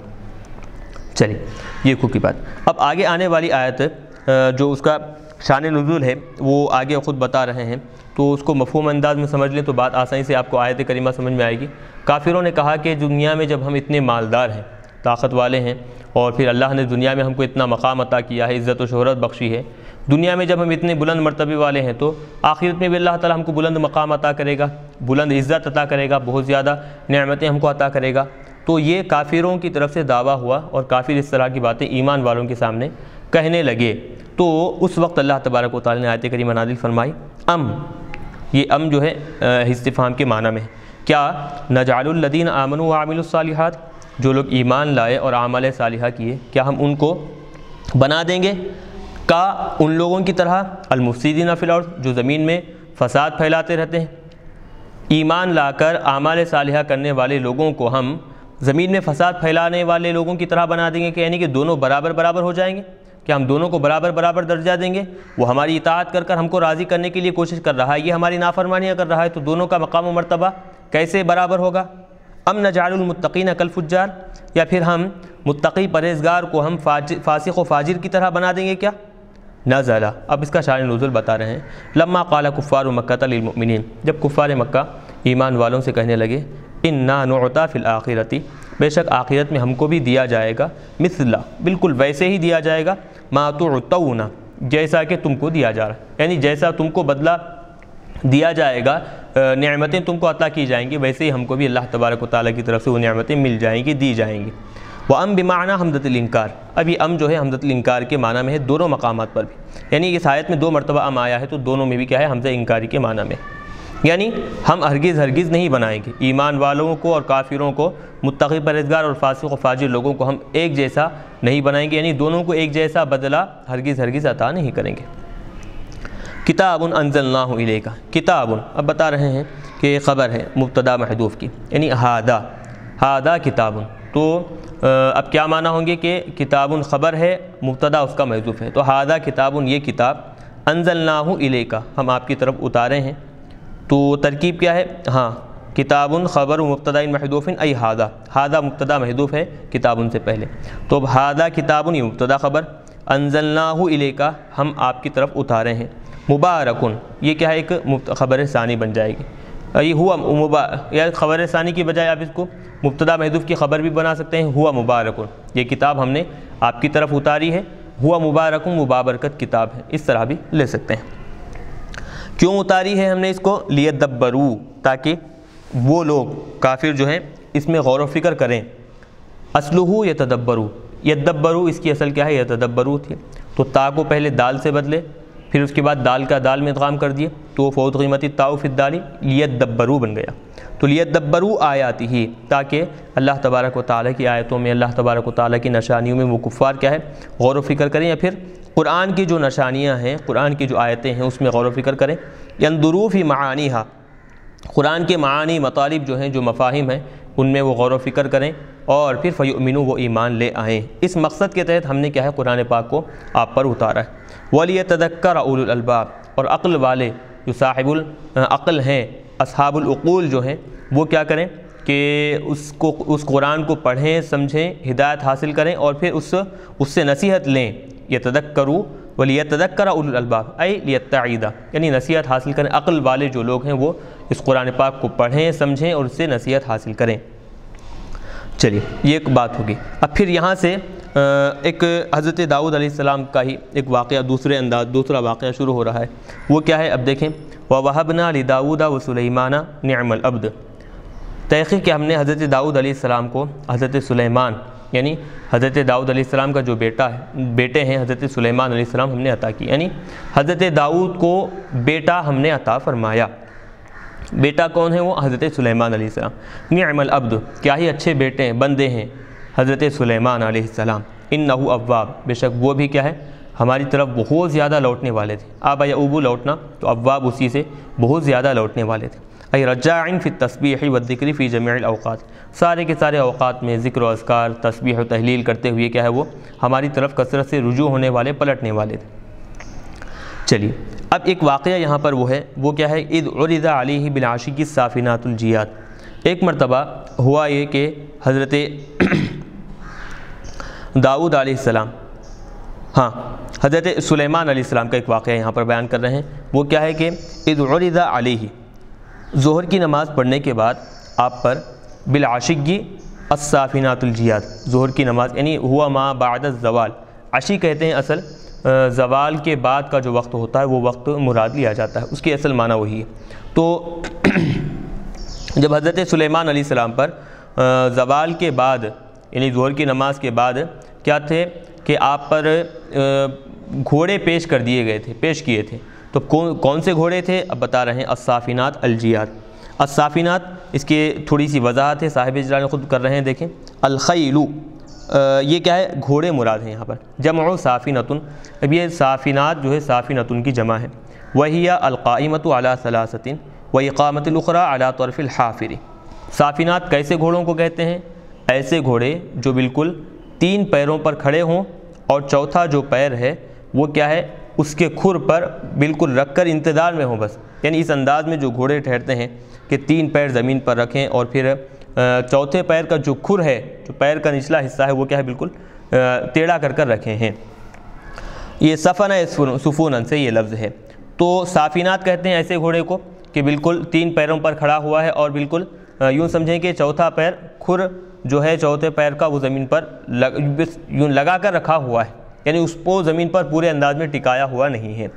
چلیے یہ کی بات۔ اب آگے آنے والی آیت جو اس کا شان نزول ہے وہ آگے خود بتا رہے ہیں، تو اس کو مفہوم انداز میں سمجھ لیں تو بات آسانی سے آپ کو آیت کریمہ سمجھ میں آئے گی۔ کافروں نے کہا کہ دنیا میں جب ہم اتنے مالدار ہیں، طاقت والے ہیں، اور پھر اللہ نے دنیا میں ہم کو اتنا مقام عطا کیا ہے، عزت و شہرت بخشی ہے، دنیا میں جب ہم اتنے بلند مرتبے والے ہیں تو آخرت میں بھی اللہ تعالیٰ ہم کو بلند مقام عطا کرے گا، بلند عزت عطا کرے گا، بہت زیادہ نعمتیں ہم کو عطا کرے گا۔ تو یہ کافروں کی طرف سے دعویٰ ہوا، اور کافر اس طرح کی باتیں ایمان والوں کے سامنے کہنے لگے۔ تو اس وقت اللہ تبارک و تعالیٰ نے آیت کریمہ نازل فرمائی یہ جو ہے استفہام کے معنی میں ہے، کیا نجعل الذین آمنوا وعملوا الصالحات، جو لوگ ایمان لائے اور اعمال صالحہ کیے، کیا ہم ان کو بنا دیں گے کا ان لوگوں کی طرح المفسدین فی الارض، جو زمین میں فساد پھیلاتے رہتے ہیں؟ ایمان لا کر اعمال صالحہ کرنے والے لوگوں کو ہم زمین میں فساد پھیلانے والے لوگوں کی طرح بنا دیں گے، کہ یعنی کہ دونوں برابر برابر ہو جائیں گے؟ کہ ہم دونوں کو برابر برابر درجہ دیں گے؟ وہ ہماری اطاعت کر کر ہم کو راضی کرنے کے لیے کوشش کر رہا ہے، یہ ہماری نافرمانیاں کر رہا ہے، تو دونوں کا مقام و مرتبہ کیسے برابر ہوگا؟ ام نجعل المتقین کالفجار، یا پھر ہم متقی پرہیزگار کو ہم فاسق و فاجر کی طرح بنا دیں گے کیا؟ نزل، اب اس کا شان نزول بتا رہے ہیں، لما قال کفار مکہ للمؤمنین، جب کفار مکہ ایمان والوں سے کہنے لگے انا نعطی فی الآخرۃ، بے شک آخرت میں ہم کو بھی دیا جائے گا، مثل، بالکل ویسے ہی دیا جائے گا، ما تعطون، جیسا کہ تم کو دیا جا رہا ہے، یعنی جیسا تم کو بدلہ دیا جائے گا، نعمتیں تم کو عطا کی جائیں گی، ویسے ہی ہم کو بھی اللہ تبارک و تعالیٰ کی طرف سے وہ نعمتیں مل جائیں گی، دی جائیں گی۔ وَأَم بِمَعْنَى حمدۃ الانکار، اب یہ ام جو ہے حمدۃ الانکار کے معنی میں ہے دونوں مقامات پر بھی، یعنی اس آیت میں 2 مرتبہ ام آیا ہے تو دونوں میں بھی کیا ہے؟ حمزہ انکاری کے معنی میں، یعنی ہم ہرگز نہیں بنائیں گے ایمان والوں کو اور کافروں کو، متقی پرہیزگار اور فاسق و فاجر لوگوں کو ہم ایک جیسا نہیں بنائیں گے، یعنی دونوں کو ایک جیسا بدلہ ہرگز عطا نہیں کریں گے۔ کتاب انزلناہ الیک، کتاب، اب بتا رہے ہیں کہ یہ خبر ہے مبتدا محذوف کی، یعنی ہادا کتاب، تو اب کیا معنی ہوں گے کہ کتاب خبر ہے، مبتدا اس کا محذوف ہے، تو ہادا کتاب، یہ کتاب، انزلناہ الیک، ہم آپ کی طرف اتارے ہیں، تو ترکیب کیا ہے؟ ہاں، کتاب خبر مبتدا محذوف ای ہادا مبتدا محذوف ہے کتاب سے پہلے، تو اب ہادا کتاب یہ مبتدا خبر، انزلناہ الیک ہم آپ کی طرف اتارے ہیں، مبارکن یہ کیا ہے؟ ایک خبر ثانی بن جائے گی، یہ ہوا یا خبر ثانی کی بجائے آپ اس کو مبتدا محذوف کی خبر بھی بنا سکتے ہیں، ہوا مبارکن، یہ کتاب ہم نے آپ کی طرف اتاری ہے، ہوا مبارکن مبارکت کتاب ہے، اس طرح بھی لے سکتے ہیں۔ کیوں اتاری ہے ہم نے اس کو؟ لیدبروا، تاکہ وہ لوگ کافر جو ہیں اس میں غور و فکر کریں، اصلہ یتدبروا، یدبروا اس کی اصل کیا ہے؟ یتدبروا تھی، تو تا کو پہلے دال سے بدلے، پھر اس کے بعد دال کا دال میں ادغام کر دیے، تو فوت قیمتی تاؤ فی الدال، لیدبروا بن گیا، تو لیدبروا آیاتہ، تاکہ اللہ تبارک و تعالیٰ کی آیتوں میں، اللہ تبارک و تعالیٰ کی نشانیوں میں وہ کفار کیا ہے؟ غور و فکر کریں، یا پھر قرآن کی جو نشانیاں ہیں، قرآن کی جو آیتیں ہیں اس میں غور و فکر کریں، ینظروا فی معانیہا، قرآن کے معانی مطالب جو ہیں، جو مفاہیم ہیں ان میں وہ غور و فکر کریں، اور پھر فیؤمنوا، وہ ایمان لے آئیں، اس مقصد کے تحت ہم نے کیا ہے؟ قرآن پاک کو آپ پر اتارا ہے۔ وَلِيَتَذَكَّرَ أُولُو الْأَلْبَابِ، اور عقل والے جو صاحب العقل ہیں، اصحاب العقول جو ہیں، وہ کیا کریں کہ اس قرآن کو پڑھیں، سمجھیں، ہدایت حاصل کریں، اور پھر اس سے نصیحت لیں۔ یتذکروا ولیتذکر اولو الالباب ای لیتعید، یعنی نصیحت حاصل کریں، عقل والے جو لوگ ہیں وہ اس قرآن پاک کو پڑھیں، سمجھیں اور اس سے نصیحت حاصل کریں۔ چلیے یہ ایک بات ہوگی۔ اب پھر یہاں سے ایک حضرت داؤد علیہ السلام کا ہی ایک واقعہ دوسرا واقعہ شروع ہو رہا ہے، وہ کیا ہے؟ اب دیکھیں، وَوَهَبْنَا لِدَاوُودَ وَسُلَيْمَانَ نِعْمَ الْعَبْدُ، تحقیق کہ ہم نے حضرت داؤد علیہ السلام کو حضرت سلیمان، یعنی حضرت داؤد علیہ السلام کا جو بیٹے ہیں حضرت سلیمان علیہ السلام ہم نے عطا کی، یعنی حضرت داؤد کو بیٹا ہم نے عطا فرمایا۔ بیٹا کون ہے؟ وہ حضرت سلیمان علیہ السلام۔ نعم العبد، کیا ہی اچھے بیٹے ہیں، بندے ہیں حضرت سلیمان علیہ السلام۔ انہ اواب، بے شک وہ بھی کیا ہے؟ ہماری طرف بہت زیادہ لوٹنے والے تھے۔ آبا یعوب لوٹنا، تو اواب اسی سے بہت زیادہ لوٹنے والے تھے۔ ای رجاعن فی التسبیح والذکر فی جمیع الاوقات، سارے کے سارے اوقات میں ذکر و اذکار، تسبیح و تحلیل کرتے ہوئے کیا ہے؟ وہ ہماری طرف کثرت سے رجوع ہونے والے، پلٹنے والے تھے۔ چلیے اب ایک واقعہ یہاں پر وہ ہے، وہ کیا ہے؟ اذ عرض علیہ بالعشی الصافنات الجیاد، ایک مرتبہ ہوا یہ کہ حضرت داؤد علیہ السلام، حضرت سلیمان علیہ السلام کا ایک واقعہ یہاں پر بیان کر رہے ہیں، وہ کیا ہے کہ اذ عرض علیہ، ظہر کی نماز پڑھنے کے بعد آپ پر بالعشی الصافنات الجیاد، ظہر کی نماز یعنی ہوا ما بعد الزوال، عشی کہتے ہیں اصل زوال کے بعد کا جو وقت ہوتا ہے وہ وقت مراد لیا جاتا ہے، اس کی اصل معنی وہی ہے۔ تو جب حضرت سلیمان علیہ السلام پر زوال کے بعد یعنی ظہر کی نماز کے بعد کیا تھے کہ آپ پر گھوڑے پیش کیے تھے، تو کون سے گھوڑے تھے؟ اب بتا رہے ہیں، الصافنات الجیاد۔ الصافنات اس کی تھوڑی سی وضاحت ہے، صاحب اجلال نے خود کر رہے ہیں، دیکھیں، الخیل یہ کیا ہے؟ گھوڑے مراد ہیں یہاں پر، جمع صافنتن، اب یہ صافنات جو ہے صافنتن کی جمع ہے، وہی القائمۃ علی ثلاثۃ واقامۃ الاخری علی طرف الحافر۔ صافنات کیسے گھوڑوں کو کہتے ہیں؟ ایسے گھوڑے جو بالکل 3 پیروں پر کھڑے ہوں اور چوتھا جو پیر ہے وہ کیا ہے اس کے کھر پر بالکل رکھ کر انتظار میں ہو بس، یعنی اس انداز میں جو گھوڑے ٹھہرتے ہیں کہ 3 پیر زمین پر رکھیں اور پھر چوتھے پیر کا جو کھر ہے، جو پیر کا نچلا حصہ ہے وہ کیا ہے بالکل ٹیڑھا کر رکھے ہیں۔ یہ سفن سفونن سے یہ لفظ ہے۔ تو سافینات کہتے ہیں ایسے گھوڑے کو کہ بالکل 3 پیروں پر کھڑا ہوا ہے اور بالکل یوں سمجھیں کہ چوتھا پیر کھر جو ہے چوتھے پیر کا وہ زمین پر یوں لگا کر رکھا ہوا ہے، یعنی اس کو زمین پر پورے انداز میں ٹکایا ہوا نہیں ہے۔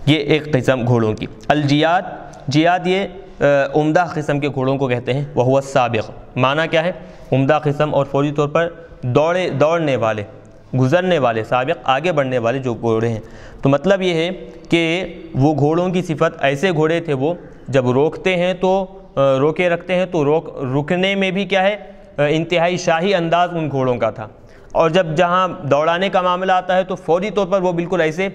یہ ایک قسم گھوڑوں کی۔ الجیاد، جیاد یہ عمدہ قسم کے گھوڑوں کو کہتے ہیں۔ وہو السابق، معنی کیا ہے؟ عمدہ قسم اور فوری طور پر دوڑنے والے، گزرنے والے، سابق آگے بڑھنے والے جو گھوڑے ہیں۔ تو مطلب یہ ہے کہ وہ گھوڑوں کی صفت ایسے گھوڑے تھے، وہ جب روکتے ہیں تو روکے رکھتے ہیں تو رکنے میں بھی کیا ہے انتہائی شاہی انداز ان گھوڑوں کا تھا، اور جب جہاں دوڑانے کا معاملہ آتا ہے تو فوری طور پر وہ بالکل ایسے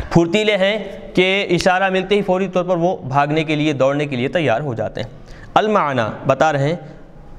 پھرتیلے ہیں کہ اشارہ ملتے ہی فوری طور پر وہ بھاگنے کے لیے، دوڑنے کے لیے تیار ہو جاتے ہیں۔ المعنی بتا رہے ہیں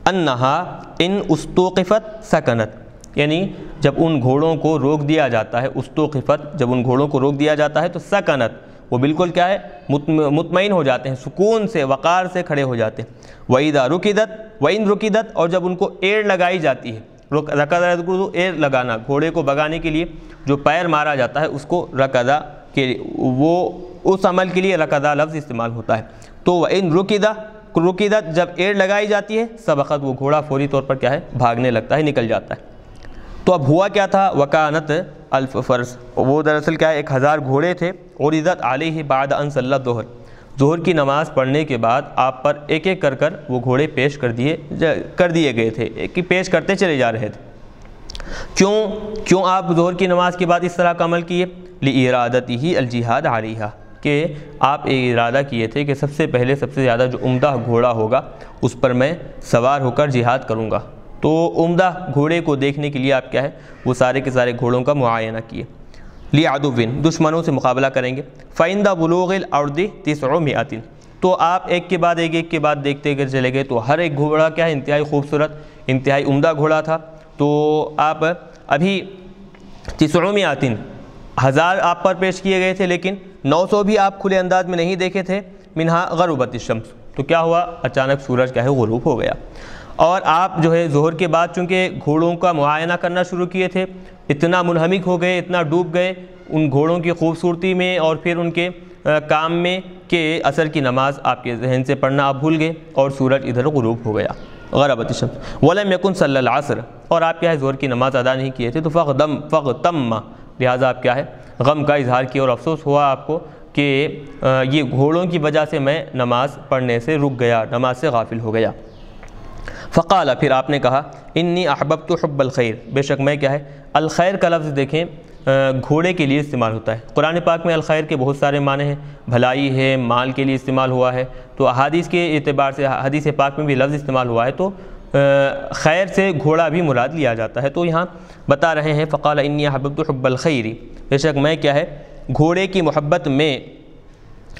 انہا ان استوقفت سکنت، یعنی جب ان گھوڑوں کو روک دیا جاتا ہے، استوقفت جب ان گھوڑوں کو روک دیا جاتا ہے تو سکنت وہ بالکل کیا ہے مطمئن ہو جاتے ہیں، سکون سے وقار سے کھڑے ہو جاتے ہیں۔ وَإِذَا رُكِدَتْ وَإِن رُكِدَتْ، اور جب ان کو ایڑ لگائی جاتی ہے، رکضہ کو ایڑ لگانا، گھوڑے کو بگانے کے لیے جو پیر مارا جاتا ہے اس کو رکضہ کے وہ اس عمل کے لیے رکضہ لفظ استعمال ہوتا ہے۔ تو وَإِن رُكِدَتْ جب ایڑ لگائی جاتی ہے سبقت، وہ گھوڑا فوری طور پر کیا ہے بھاگنے لگتا ہے، نکل جاتا ہے۔ تو اب ہوا کیا تھا؟ وَكَانَتْ أَلْفَ فَرْسٍ، وہ دراصل کیا ہے 1000 گھوڑے تھے۔ عُرِضَتْ عَلَيْهِ بَعْدَ أَنْ صَلَّى الظُّهْرَ، ظہر کی نماز پڑھنے کے بعد آپ پر ایک ایک کر وہ گھوڑے پیش کر دیے گئے تھے، ایک پیش کرتے چلے جا رہے تھے۔ کیوں آپ ظہر کی نماز کے بعد اس طرح کا عمل کیے؟ لِإِرَادَتِهِ الْجِهَادَ عَلَيْهَا، کہ آپ ارادہ کیے تھے کہ سب سے پہلے سب سے زیادہ جو عمدہ گھوڑا ہوگا اس پر میں سوار ہو کر جہاد کروں گا۔ تو عمدہ گھوڑے کو دیکھنے کے لیے آپ کیا ہے وہ سارے کے سارے گھوڑوں کا معائنہ کیے۔ لِعَدُوٍ، دشمنوں سے مقابلہ کریں گے۔ فَعِنْدَ بُلُوغِ الْأَرْضِ 900، تو آپ ایک کے بعد ایک دیکھتے چلے گئے، تو ہر ایک گھوڑا کیا ہے انتہائی خوبصورت، انتہائی عمدہ گھوڑا تھا۔ تو آپ ابھی 900 1000 آپ پر پیش کیے گئے تھے، لیکن 900 بھی آپ کھلے انداز میں نہیں دیکھے تھے۔ منہا غروبت الشمس، تو کیا ہوا اچانک سورج کیا ہے غروب ہو گیا، اور آپ جو ہے ظہر کے بعد چونکہ گھوڑوں کا معائنہ کرنا شروع کیے تھے، اتنا منہمک ہو گئے، اتنا ڈوب گئے ان گھوڑوں کی خوبصورتی میں اور پھر ان کے کام میں کہ عصر کی نماز آپ کے ذہن سے پڑھنا آپ بھول گئے اور سورج ادھر غروب ہو گیا، غربت الشمس۔ وَلَمْ يَكُنْ صَلَّى الْعَصْرَ، اور آپ کیا ہے ظہر کی نماز ادا نہیں کیے تھے، تو فَغْتَمَّ، لہٰذا آپ کیا ہے غم کا اظہار کیا اور افسوس ہوا آپ کو کہ یہ گھوڑوں کی وجہ سے میں نماز پڑھنے سے رک گیا، نماز سے غافل ہو گیا۔ فقال، پھر آپ نے کہا انی احببت حب الخیر، بے شک میں کیا ہے الخیر کا لفظ دیکھیں گھوڑے کے لیے استعمال ہوتا ہے۔ قرآن پاک میں الخیر کے بہت سارے معنی ہیں، بھلائی ہے، مال کے لیے استعمال ہوا ہے، تو احادیث کے اعتبار سے حدیث پاک میں بھی لفظ استعمال ہوا ہے، تو خیر سے گھوڑا بھی مراد لیا جاتا ہے۔ تو یہاں بتا رہے ہیں فقال انی احببت حب الخیر، بے شک میں کیا ہے گھوڑے کی محبت میں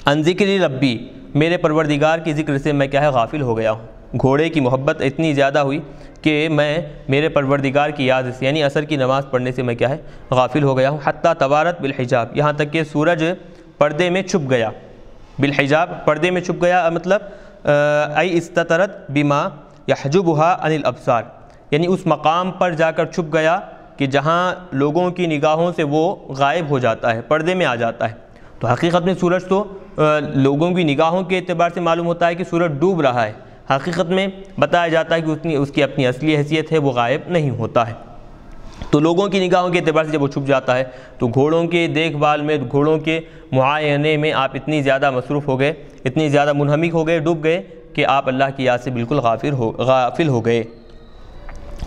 عن ذکر ربی، میرے پروردگار کی ذکر سے میں کیا ہے غافل ہو گیا ہوں۔ گھوڑے کی محبت اتنی زیادہ ہوئی کہ میں میرے پروردگار کی یاد سے یعنی عصر کی نماز پڑھنے سے میں کیا ہے غافل ہو گیا ہوں۔ حتی توارت بالحجاب، یہاں تک کہ سورج پردے میں چھپ گیا، بالحجاب پردے میں چھپ گیا، مطلب ای استترت بما یحجبها عن الابصار، یعنی اس مقام پر جا کر چھپ گیا کہ جہاں لوگوں کی نگاہوں سے وہ غائب ہو جاتا ہے، پردے میں آ جاتا ہے۔ تو حقیقت میں سورج تو لوگوں کی نگاہوں کے اعتبار سے معلوم ہوتا ہے کہ سورج ڈوب رہا ہے، حقیقت میں بتایا جاتا ہے کہ اس کی اپنی اصلی حیثیت ہے، وہ غائب نہیں ہوتا ہے۔ تو لوگوں کی نگاہوں کے اعتبار سے جب وہ چھپ جاتا ہے تو گھوڑوں کے دیکھ بھال میں، گھوڑوں کے معائنے میں آپ اتنی زیادہ مصروف ہو گئے، اتنی زیادہ منہمک ہو گئے، ڈوب گئے کہ آپ اللہ کی یاد سے بالکل غافل ہو گئے۔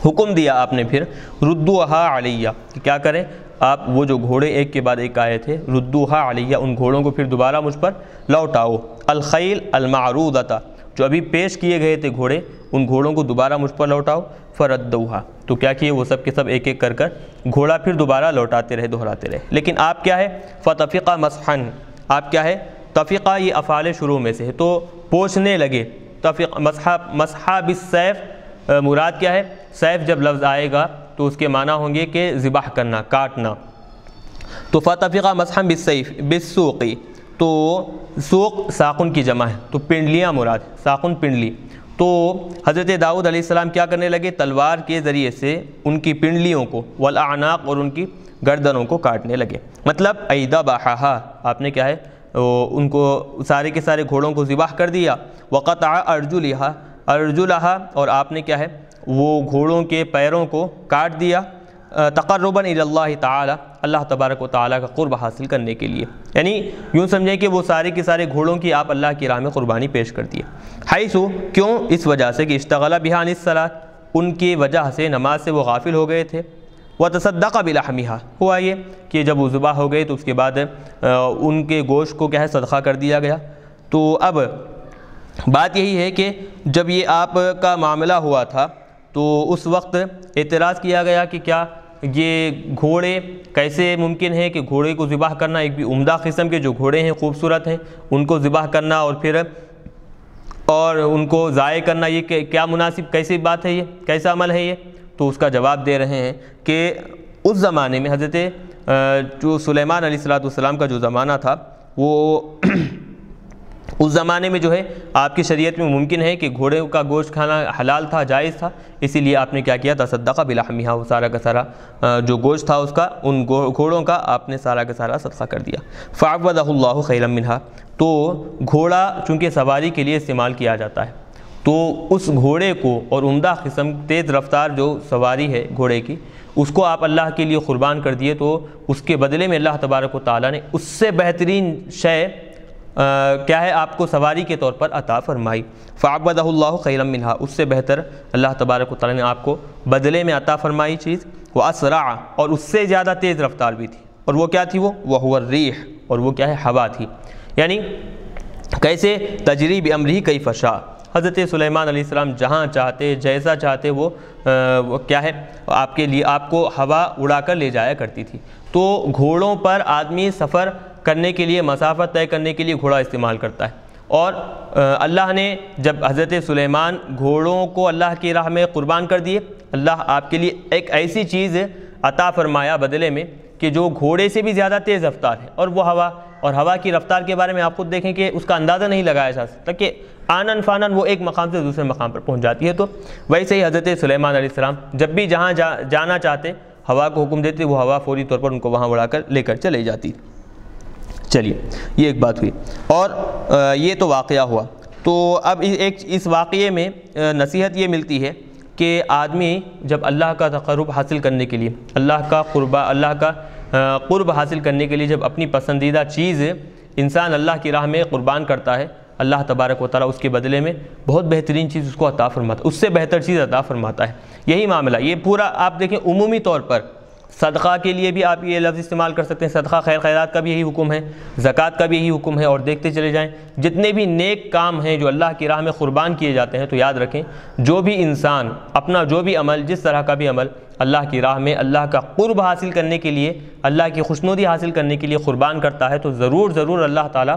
حکم دیا آپ نے پھر ردوہا علیہ، کہ کیا کریں آپ وہ جو گھوڑے ایک کے بعد ایک آئے تھے، ردوہا علیہ، ان گھوڑوں کو پھر دوبارہ مجھ پر لوٹاؤ۔ الخیل المعروضۃ، جو ابھی پیش کیے گئے تھے گھوڑے، ان گھوڑوں کو دوبارہ مجھ پر لوٹاؤ۔ فردوہا، تو کیا کیے وہ سب کے سب ایک ایک کر گھوڑا پھر دوبارہ لوٹاتے رہے، دہراتے رہے، لیکن آپ کیا ہے فتفقہ مسحن، آپ کیا ہے تفقہ یہ افعال شروع میں سے ہے، تو پوچھنے لگے۔ مسحا بالسیف، مراد کیا ہے سیف جب لفظ آئے گا تو اس کے معنی ہوں گے کہ ذبح کرنا، کاٹنا۔ تو فَطَفِقَ مَسْحًا بِالسَّيْفِ بِالسُّوقِ، تو سوق ساقن کی جمع ہے، تو پنڈلیاں مراد، ساقن پنڈلی۔ تو حضرت داؤد علیہ السلام کیا کرنے لگے؟ تلوار کے ذریعے سے ان کی پنڈلیوں کو، والاعناق، اور ان کی گردنوں کو کاٹنے لگے۔ مطلب ایذبحھا، آپ نے کیا ہے ان کو سارے کے سارے گھوڑوں کو ذبح کر دیا۔ وقطع ارجلھا، اور آپ نے کیا ہے وہ گھوڑوں کے پیروں کو کاٹ دیا، تقربا الی اللہ تعالی، اللہ تبارک و تعالیٰ کا قرب حاصل کرنے کے لیے۔ یعنی یوں سمجھیں کہ وہ سارے کے سارے گھوڑوں کی آپ اللہ کی راہ میں قربانی پیش کر دیے۔ حیث، کیوں؟ اس وجہ سے کہ اشتغل بہا عن الصلاۃ، ان کی وجہ سے نماز سے وہ غافل ہو گئے تھے۔ وتصدق بلحمھا، ہوا یہ کہ جب وہ ذبح ہو گئے تو اس کے بعد ان کے گوشت کو کیا ہے صدقہ کر دیا گیا۔ تو اب بات یہی ہے کہ جب یہ آپ کا معاملہ ہوا تھا تو اس وقت اعتراض کیا گیا کہ کیا یہ گھوڑے کیسے ممکن ہے کہ گھوڑے کو ذبح کرنا، ایک بھی عمدہ قسم کے جو گھوڑے ہیں خوبصورت ہیں ان کو ذبح کرنا اور ان کو ضائع کرنا، یہ کیا مناسب کیسی بات ہے، یہ کیسا عمل ہے یہ؟ تو اس کا جواب دے رہے ہیں کہ اس زمانے میں حضرت جو سلیمان علیہ السلام کا جو زمانہ تھا وہ اس زمانے میں جو ہے آپ کی شریعت میں ممکن ہے کہ گھوڑے کا گوشت کھانا حلال تھا، جائز تھا، اسی لیے آپ نے کیا کیا؟ تصدق بلحمھا، وہ سارا کا سارا جو گوشت تھا اس کا، ان گھوڑوں کا آپ نے سارا کا سارا صدقہ کر دیا۔ فعوضہ اللہ خیرا منھا، تو گھوڑا چونکہ سواری کے لیے استعمال کیا جاتا ہے، تو اس گھوڑے کو اور عمدہ قسم تیز رفتار جو سواری ہے گھوڑے کی، اس کو آپ اللہ کے لیے قربان کر دیے، تو اس کے بدلے میں اللہ تبارک و تعالیٰ نے اس سے بہترین شے کیا ہے آپ کو سواری کے طور پر عطا فرمائی۔ فعوضہ اللہ خیرا منھا، اس سے بہتر اللہ تبارک و تعالیٰ نے آپ کو بدلے میں عطا فرمائی چیز۔ واسرع، اور اس سے زیادہ تیز رفتار بھی تھی، اور وہ کیا تھی؟ وہ الریح، اور وہ کیا ہے؟ ہوا تھی۔ یعنی کیسے؟ تجری بامرہ کیف شاء، حضرت سلیمان علیہ السلام جہاں چاہتے جیسا چاہتے وہ کیا ہے آپ کے لیے آپ کو ہوا اڑا کر لے جایا کرتی تھی۔ تو گھوڑوں پر آدمی سفر کرنے کے لیے، مسافت طے کرنے کے لیے گھوڑا استعمال کرتا ہے، اور اللہ نے جب حضرت سلیمان گھوڑوں کو اللہ کی راہ میں قربان کر دیے، اللہ آپ کے لیے ایک ایسی چیز عطا فرمایا بدلے میں کہ جو گھوڑے سے بھی زیادہ تیز رفتار ہے، اور وہ ہوا، اور ہوا کی رفتار کے بارے میں آپ خود دیکھیں کہ اس کا اندازہ نہیں لگایا جا سکتا کہ آنن فانن وہ ایک مقام سے دوسرے مقام پر پہنچ جاتی ہے۔ تو ویسے ہی حضرت سلیمان علیہ السلام جب بھی جہاں جانا چاہتے ہوا کو حکم دیتے، وہ ہوا فوری طور پر ان کو وہاں اڑا کر لے کر چلے جاتی۔ چلیے، یہ ایک بات ہوئی، اور یہ تو واقعہ ہوا۔ تو اب ایک اس واقعے میں نصیحت یہ ملتی ہے کہ آدمی جب اللہ کا تقرب حاصل کرنے کے لیے، اللہ کا قرب حاصل کرنے کے لیے جب اپنی پسندیدہ چیز انسان اللہ کی راہ میں قربان کرتا ہے، اللہ تبارک و تعالیٰ اس کے بدلے میں بہت بہترین چیز اس کو عطا فرماتا ہے، اس سے بہتر چیز عطا فرماتا ہے۔ یہی معاملہ، یہ پورا آپ دیکھیں عمومی طور پر صدقہ کے لیے بھی آپ یہ لفظ استعمال کر سکتے ہیں، صدقہ خیر خیرات کا بھی یہی حکم ہے، زکوٰۃ کا بھی یہی حکم ہے، اور دیکھتے چلے جائیں جتنے بھی نیک کام ہیں جو اللہ کی راہ میں قربان کیے جاتے ہیں، تو یاد رکھیں جو بھی انسان اپنا جو بھی عمل، جس طرح کا بھی عمل اللہ کی راہ میں اللہ کا قرب حاصل کرنے کے لیے، اللہ کی خوشنودی حاصل کرنے کے لیے قربان کرتا ہے، تو ضرور ضرور اللہ تعالیٰ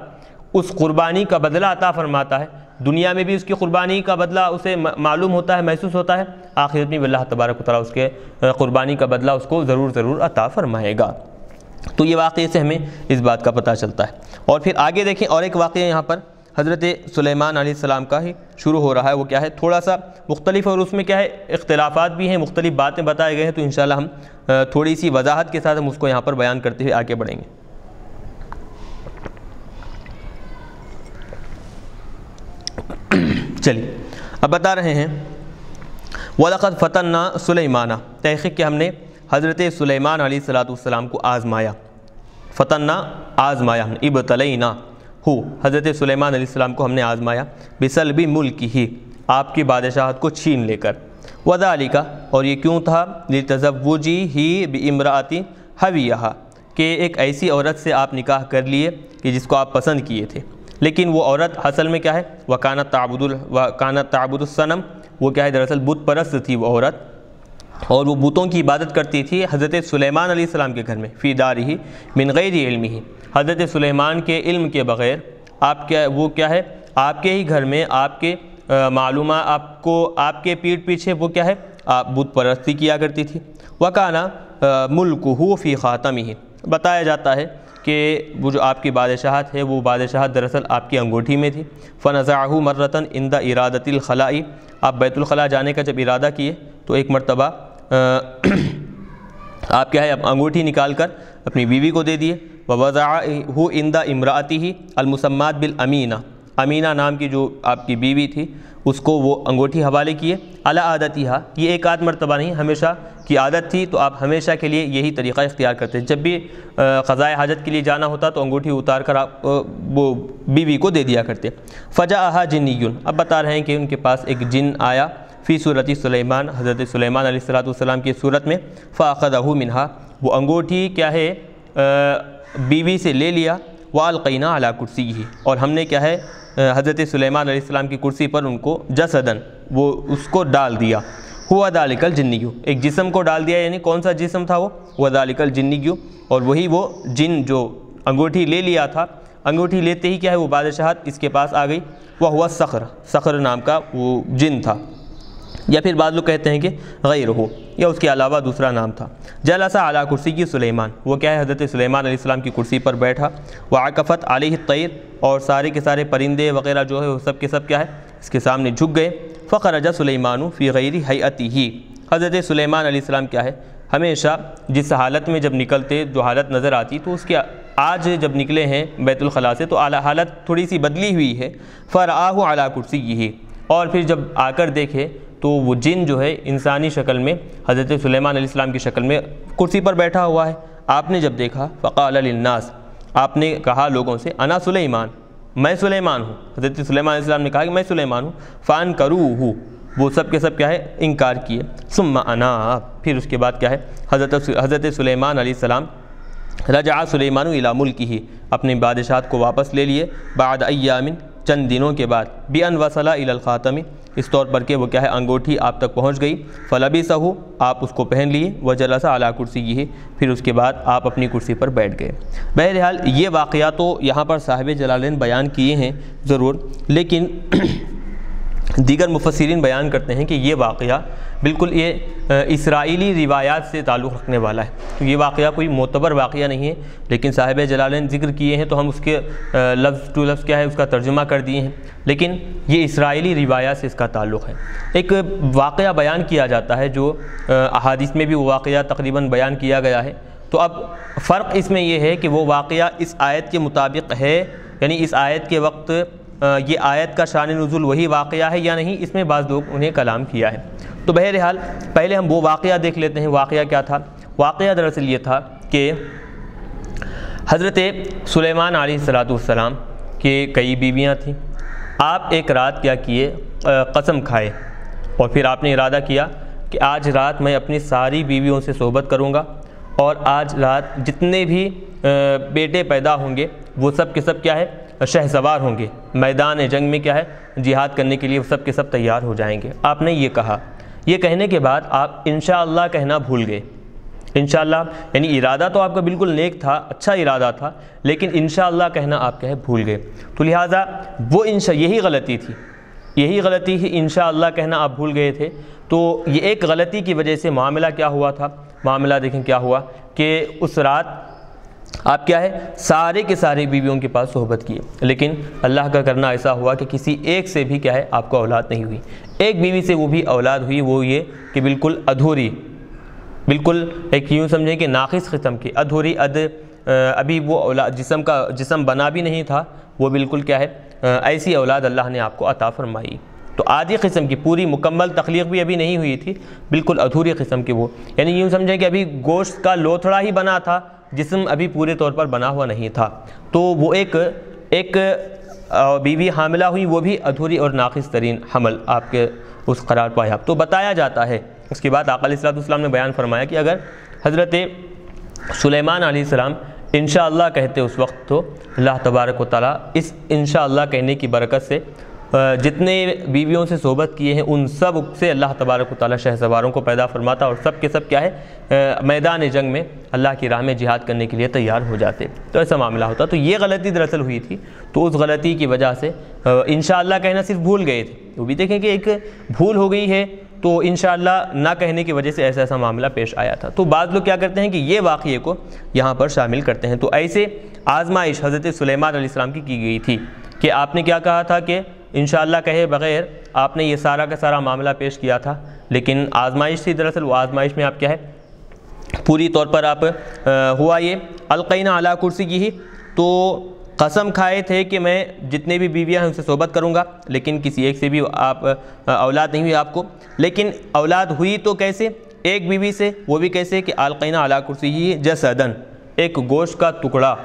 اس قربانی کا بدلہ عطا فرماتا ہے۔ دنیا میں بھی اس کی قربانی کا بدلہ اسے معلوم ہوتا ہے، محسوس ہوتا ہے، آخرت میں بھی اللہ تبارک و تعالیٰ اس کے قربانی کا بدلہ اس کو ضرور ضرور عطا فرمائے گا۔ تو یہ واقعے سے ہمیں اس بات کا پتہ چلتا ہے۔ اور پھر آگے دیکھیں، اور ایک واقعہ یہاں پر حضرت سلیمان علیہ السلام کا ہی شروع ہو رہا ہے، وہ کیا ہے تھوڑا سا مختلف، اور اس میں کیا ہے اختلافات بھی ہیں، مختلف باتیں بتائے گئے ہیں، تو انشاءاللہ ہم تھوڑی سی وضاحت کے ساتھ ہم اس کو یہاں پر بیان کرتے ہوئے آگے بڑھیں گے۔ چلیے، اب بتا رہے ہیں وَلَقَدْ فَتَنَّا سُلَيْمَانَ، تحقیق کہ ہم نے حضرت سلیمان علیہ السلام کو آزمایا، فتنہ آزمایا، ابتلینا ہو، حضرت سلیمان علیہ السلام کو ہم نے آزمایا، بسلب ملکہ، آپ کی بادشاہت کو چھین لے کر، وذالک، اور یہ کیوں تھا، لتزوجہ بامرأۃ حویہ، کہ ایک ایسی عورت سے آپ نکاح کر لیے کہ جس کو آپ پسند کیے تھے، لیکن وہ عورت اصل میں کیا ہے، وکانت تعبد الصنم، وہ کیا ہے دراصل بت پرست تھی وہ عورت، اور وہ بتوں کی عبادت کرتی تھی حضرت سلیمان علیہ السلام کے گھر میں، فی دارہ من غیر علمہ، حضرت سلیمان کے علم کے بغیر وہ کیا ہے آپ کے ہی گھر میں، آپ کے معلومات آپ کے پیٹھ پیچھے وہ کیا ہے آپ بت پرستی کیا کرتی تھی۔ وَكَانَ مُلْكُهُ فِي خَاتَمِهِ، بتایا جاتا ہے کہ وہ جو آپ کی بادشاہت ہے وہ بادشاہت دراصل آپ کی انگوٹھی میں تھی۔ فَنَزَعَهُ مَرَّةً عِنْدَ إِرَادَةِ الْخَلَاءِ، آپ بیت الخلاء جانے کا جب ارادہ کیے تو ایک مرتبہ آپ کیا ہے انگوٹھی نکال کر اپنی بیوی کو دے دیے۔ وَوَضَعَهُ عِنْدَ امْرَأَتِهِ الْمُسَمَّاةِ بِالْأَمِینَةِ، امینہ نام کی جو آپ کی بیوی تھی اس کو وہ انگوٹھی حوالے کیے۔ عَلَىٰ عَادَتِهَا، یہ ایک آدھ مرتبہ نہیں، ہمیشہ کی عادت تھی، تو آپ ہمیشہ کے لیے یہی طریقہ اختیار کرتے ہیں، جب بھی قضائے حاجت کے لیے جانا ہوتا تو انگوٹھی اتار کر آپ وہ بیوی کو دے دیا کرتے۔ فَجَاءَهَا جِنِّيٌّ، اب بتا رہے ہیں کہ ان کے پاس ایک جن آیا، فی صورت سلیمان، حضرت سلیمان علیہ السلام کی صورت میں۔ فَأَخَذَهُ مِنْهَا، وہ انگوٹھی کیا ہے بیوی سے لے لیا۔ وَأَلْقَيْنَا عَلَىٰ كُرْسِيِّهِ، اور ہم نے کیا ہے حضرت سلیمان علیہ السلام کی کرسی پر ان کو جسدن، وہ اس کو ڈال دیا۔ ہوا ذالک الجنی، ایک جسم کو ڈال دیا، یعنی کون سا جسم تھا وہ؟ ہوا ذالک الجنی، اور وہی وہ جن جو انگوٹھی لے لیا تھا، انگوٹھی لیتے ہی کیا ہے وہ بادشاہت اس کے پاس آ گئی۔ وہو الصخر، صخر نام کا وہ جن تھا، یا پھر بعض لوگ کہتے ہیں کہ غیر ہو، یا اس کے علاوہ دوسرا نام تھا۔ جلس علی کرسی کی سلیمان، وہ کیا ہے حضرت سلیمان علیہ السلام کی کرسی پر بیٹھا۔ وعکفت علیہ الطیر، اور سارے کے سارے پرندے وغیرہ جو ہے وہ سب کے سب کیا ہے اس کے سامنے جھک گئے۔ فخرج سلیمان فی غیر ہیئتہ، حضرت سلیمان علیہ السلام کیا ہے ہمیشہ جس حالت میں جب نکلتے جو حالت نظر آتی، تو اس کے آج جب نکلے ہیں بیت الخلاء سے تو حالت تھوڑی سی بدلی ہوئی ہے۔ فرآہ علی کرسیہ، اور پھر جب آ کر دیکھے تو وہ جن جو ہے انسانی شکل میں حضرت سلیمان علیہ السلام کی شکل میں کرسی پر بیٹھا ہوا ہے۔ آپ نے جب دیکھا فقال للناس، آپ نے کہا لوگوں سے انا سلیمان، میں سلیمان ہوں۔ حضرت سلیمان علیہ السلام نے کہا کہ میں سلیمان ہوں۔ فانکروہ، وہ سب کے سب کیا ہے انکار کیے۔ ثم انا، پھر اس کے بعد کیا ہے حضرت سلیمان علیہ السلام رجع سلیمان الی ملکہ، اپنی بادشاہت کو واپس لے لیے۔ بعد ایام، چند دنوں کے بعد۔ بان وصل الی الخاتم، اس طور پر کہ وہ کیا ہے انگوٹھی آپ تک پہنچ گئی۔ فلبسہ، آپ اس کو پہن لیے۔ وجلس علی کرسیہ، پھر اس کے بعد آپ اپنی کرسی پر بیٹھ گئے۔ بہرحال یہ واقعات تو یہاں پر صاحب جلالین بیان کیے ہیں ضرور، لیکن دیگر مفسرین بیان کرتے ہیں کہ یہ واقعہ بالکل یہ اسرائیلی روایات سے تعلق رکھنے والا ہے، تو یہ واقعہ کوئی معتبر واقعہ نہیں ہے، لیکن صاحب جلالین ذکر کیے ہیں تو ہم اس کے لفظ ٹو لفظ کیا ہے اس کا ترجمہ کر دیے ہیں، لیکن یہ اسرائیلی روایات سے اس کا تعلق ہے۔ ایک واقعہ بیان کیا جاتا ہے جو احادیث میں بھی وہ واقعہ تقریباً بیان کیا گیا ہے، تو اب فرق اس میں یہ ہے کہ وہ واقعہ اس آیت کے مطابق ہے، یعنی اس آیت کے وقت یہ آیت کا شان نزول وہی واقعہ ہے یا نہیں، اس میں بعض لوگ انہیں کلام کیا ہے۔ تو بہرحال پہلے ہم وہ واقعہ دیکھ لیتے ہیں۔ واقعہ کیا تھا؟ واقعہ دراصل یہ تھا کہ حضرت سلیمان علیہ السلام کے کئی بیویاں تھیں۔ آپ ایک رات کیا کیے قسم کھائے، اور پھر آپ نے ارادہ کیا کہ آج رات میں اپنی ساری بیویوں سے صحبت کروں گا، اور آج رات جتنے بھی بیٹے پیدا ہوں گے وہ سب کے سب کیا ہے شہ سوار ہوں گے، میدان جنگ میں کیا ہے جہاد کرنے کے لیے وہ سب کے سب تیار ہو جائیں گے۔ آپ نے یہ کہا، یہ کہنے کے بعد آپ انشاءاللہ کہنا بھول گئے۔ انشاءاللہ یعنی ارادہ تو آپ کا بالکل نیک تھا، اچھا ارادہ تھا، لیکن انشاءاللہ کہنا آپ کہے بھول گئے، تو لہٰذا وہ یہی غلطی تھی، انشاءاللہ کہنا آپ بھول گئے تھے۔ تو یہ ایک غلطی کی وجہ سے معاملہ کیا ہوا تھا؟ معاملہ دیکھیں کیا ہوا کہ اس رات آپ کیا ہے سارے کے سارے بیویوں کے پاس صحبت کیے، لیکن اللہ کا کرنا ایسا ہوا کہ کسی ایک سے بھی کیا ہے آپ کو اولاد نہیں ہوئی۔ ایک بیوی سے وہ بھی اولاد ہوئی، وہ یہ کہ بالکل ادھوری، بالکل ایک یوں سمجھیں کہ ناقص قسم کی ادھوری ابھی وہ اولاد جسم بنا بھی نہیں تھا، وہ بالکل کیا ہے ایسی اولاد اللہ نے آپ کو عطا فرمائی۔ تو آدھی قسم کی، پوری مکمل تخلیق بھی ابھی نہیں ہوئی تھی، بالکل ادھوری قسم کی وہ، یعنی یوں سمجھیں کہ ابھی گوشت کا لوتھڑا ہی بنا تھا، جسم ابھی پورے طور پر بنا ہوا نہیں تھا۔ تو وہ ایک بیوی حاملہ ہوئی، وہ بھی ادھوری اور ناقص ترین حمل آپ کے اس قرار پایا۔ تو بتایا جاتا ہے اس کے بعد آقا علیہ السلام نے بیان فرمایا کہ اگر حضرت سلیمان علیہ السلام انشاءاللہ کہتے اس وقت، تو اللہ تبارک و تعالیٰ اس انشاءاللہ کہنے کی برکت سے جتنے بیویوں سے صحبت کیے ہیں ان سب سے اللہ تبارک و تعالیٰ شہ سواروں کو پیدا فرماتا، اور سب کے سب کیا ہے میدان جنگ میں اللہ کی راہ میں جہاد کرنے کے لیے تیار ہو جاتے، تو ایسا معاملہ ہوتا۔ تو یہ غلطی دراصل ہوئی تھی، تو اس غلطی کی وجہ سے انشاءاللہ کہنا صرف بھول گئے تھے۔ وہ بھی دیکھیں کہ ایک بھول ہو گئی ہے تو انشاءاللہ نہ کہنے کی وجہ سے ایسا معاملہ پیش آیا تھا۔ تو بعض لوگ کیا کرتے ہیں کہ یہ واقعے کو یہاں پر شامل کرتے ہیں۔ تو ایسے آزمائش حضرت سلیمان علیہ السلام کی گئی تھی کہ آپ نے کیا کہا تھا کہ انشاءاللہ کہے بغیر آپ نے یہ سارا کا سارا معاملہ پیش کیا تھا، لیکن آزمائش تھی دراصل، وہ آزمائش میں آپ کیا ہے پوری طور پر آپ ہوا یہ القینا علی کرسیہ، تو قسم کھائے تھے کہ میں جتنے بھی بیویاں ہیں ان سے صحبت کروں گا، لیکن کسی ایک سے بھی آپ اولاد نہیں ہوئی آپ کو۔ لیکن اولاد ہوئی تو کیسے؟ ایک بیوی سے، وہ بھی کیسے کہ القینا علی کرسیہ جسدن، ایک گوشت کا ٹکڑا،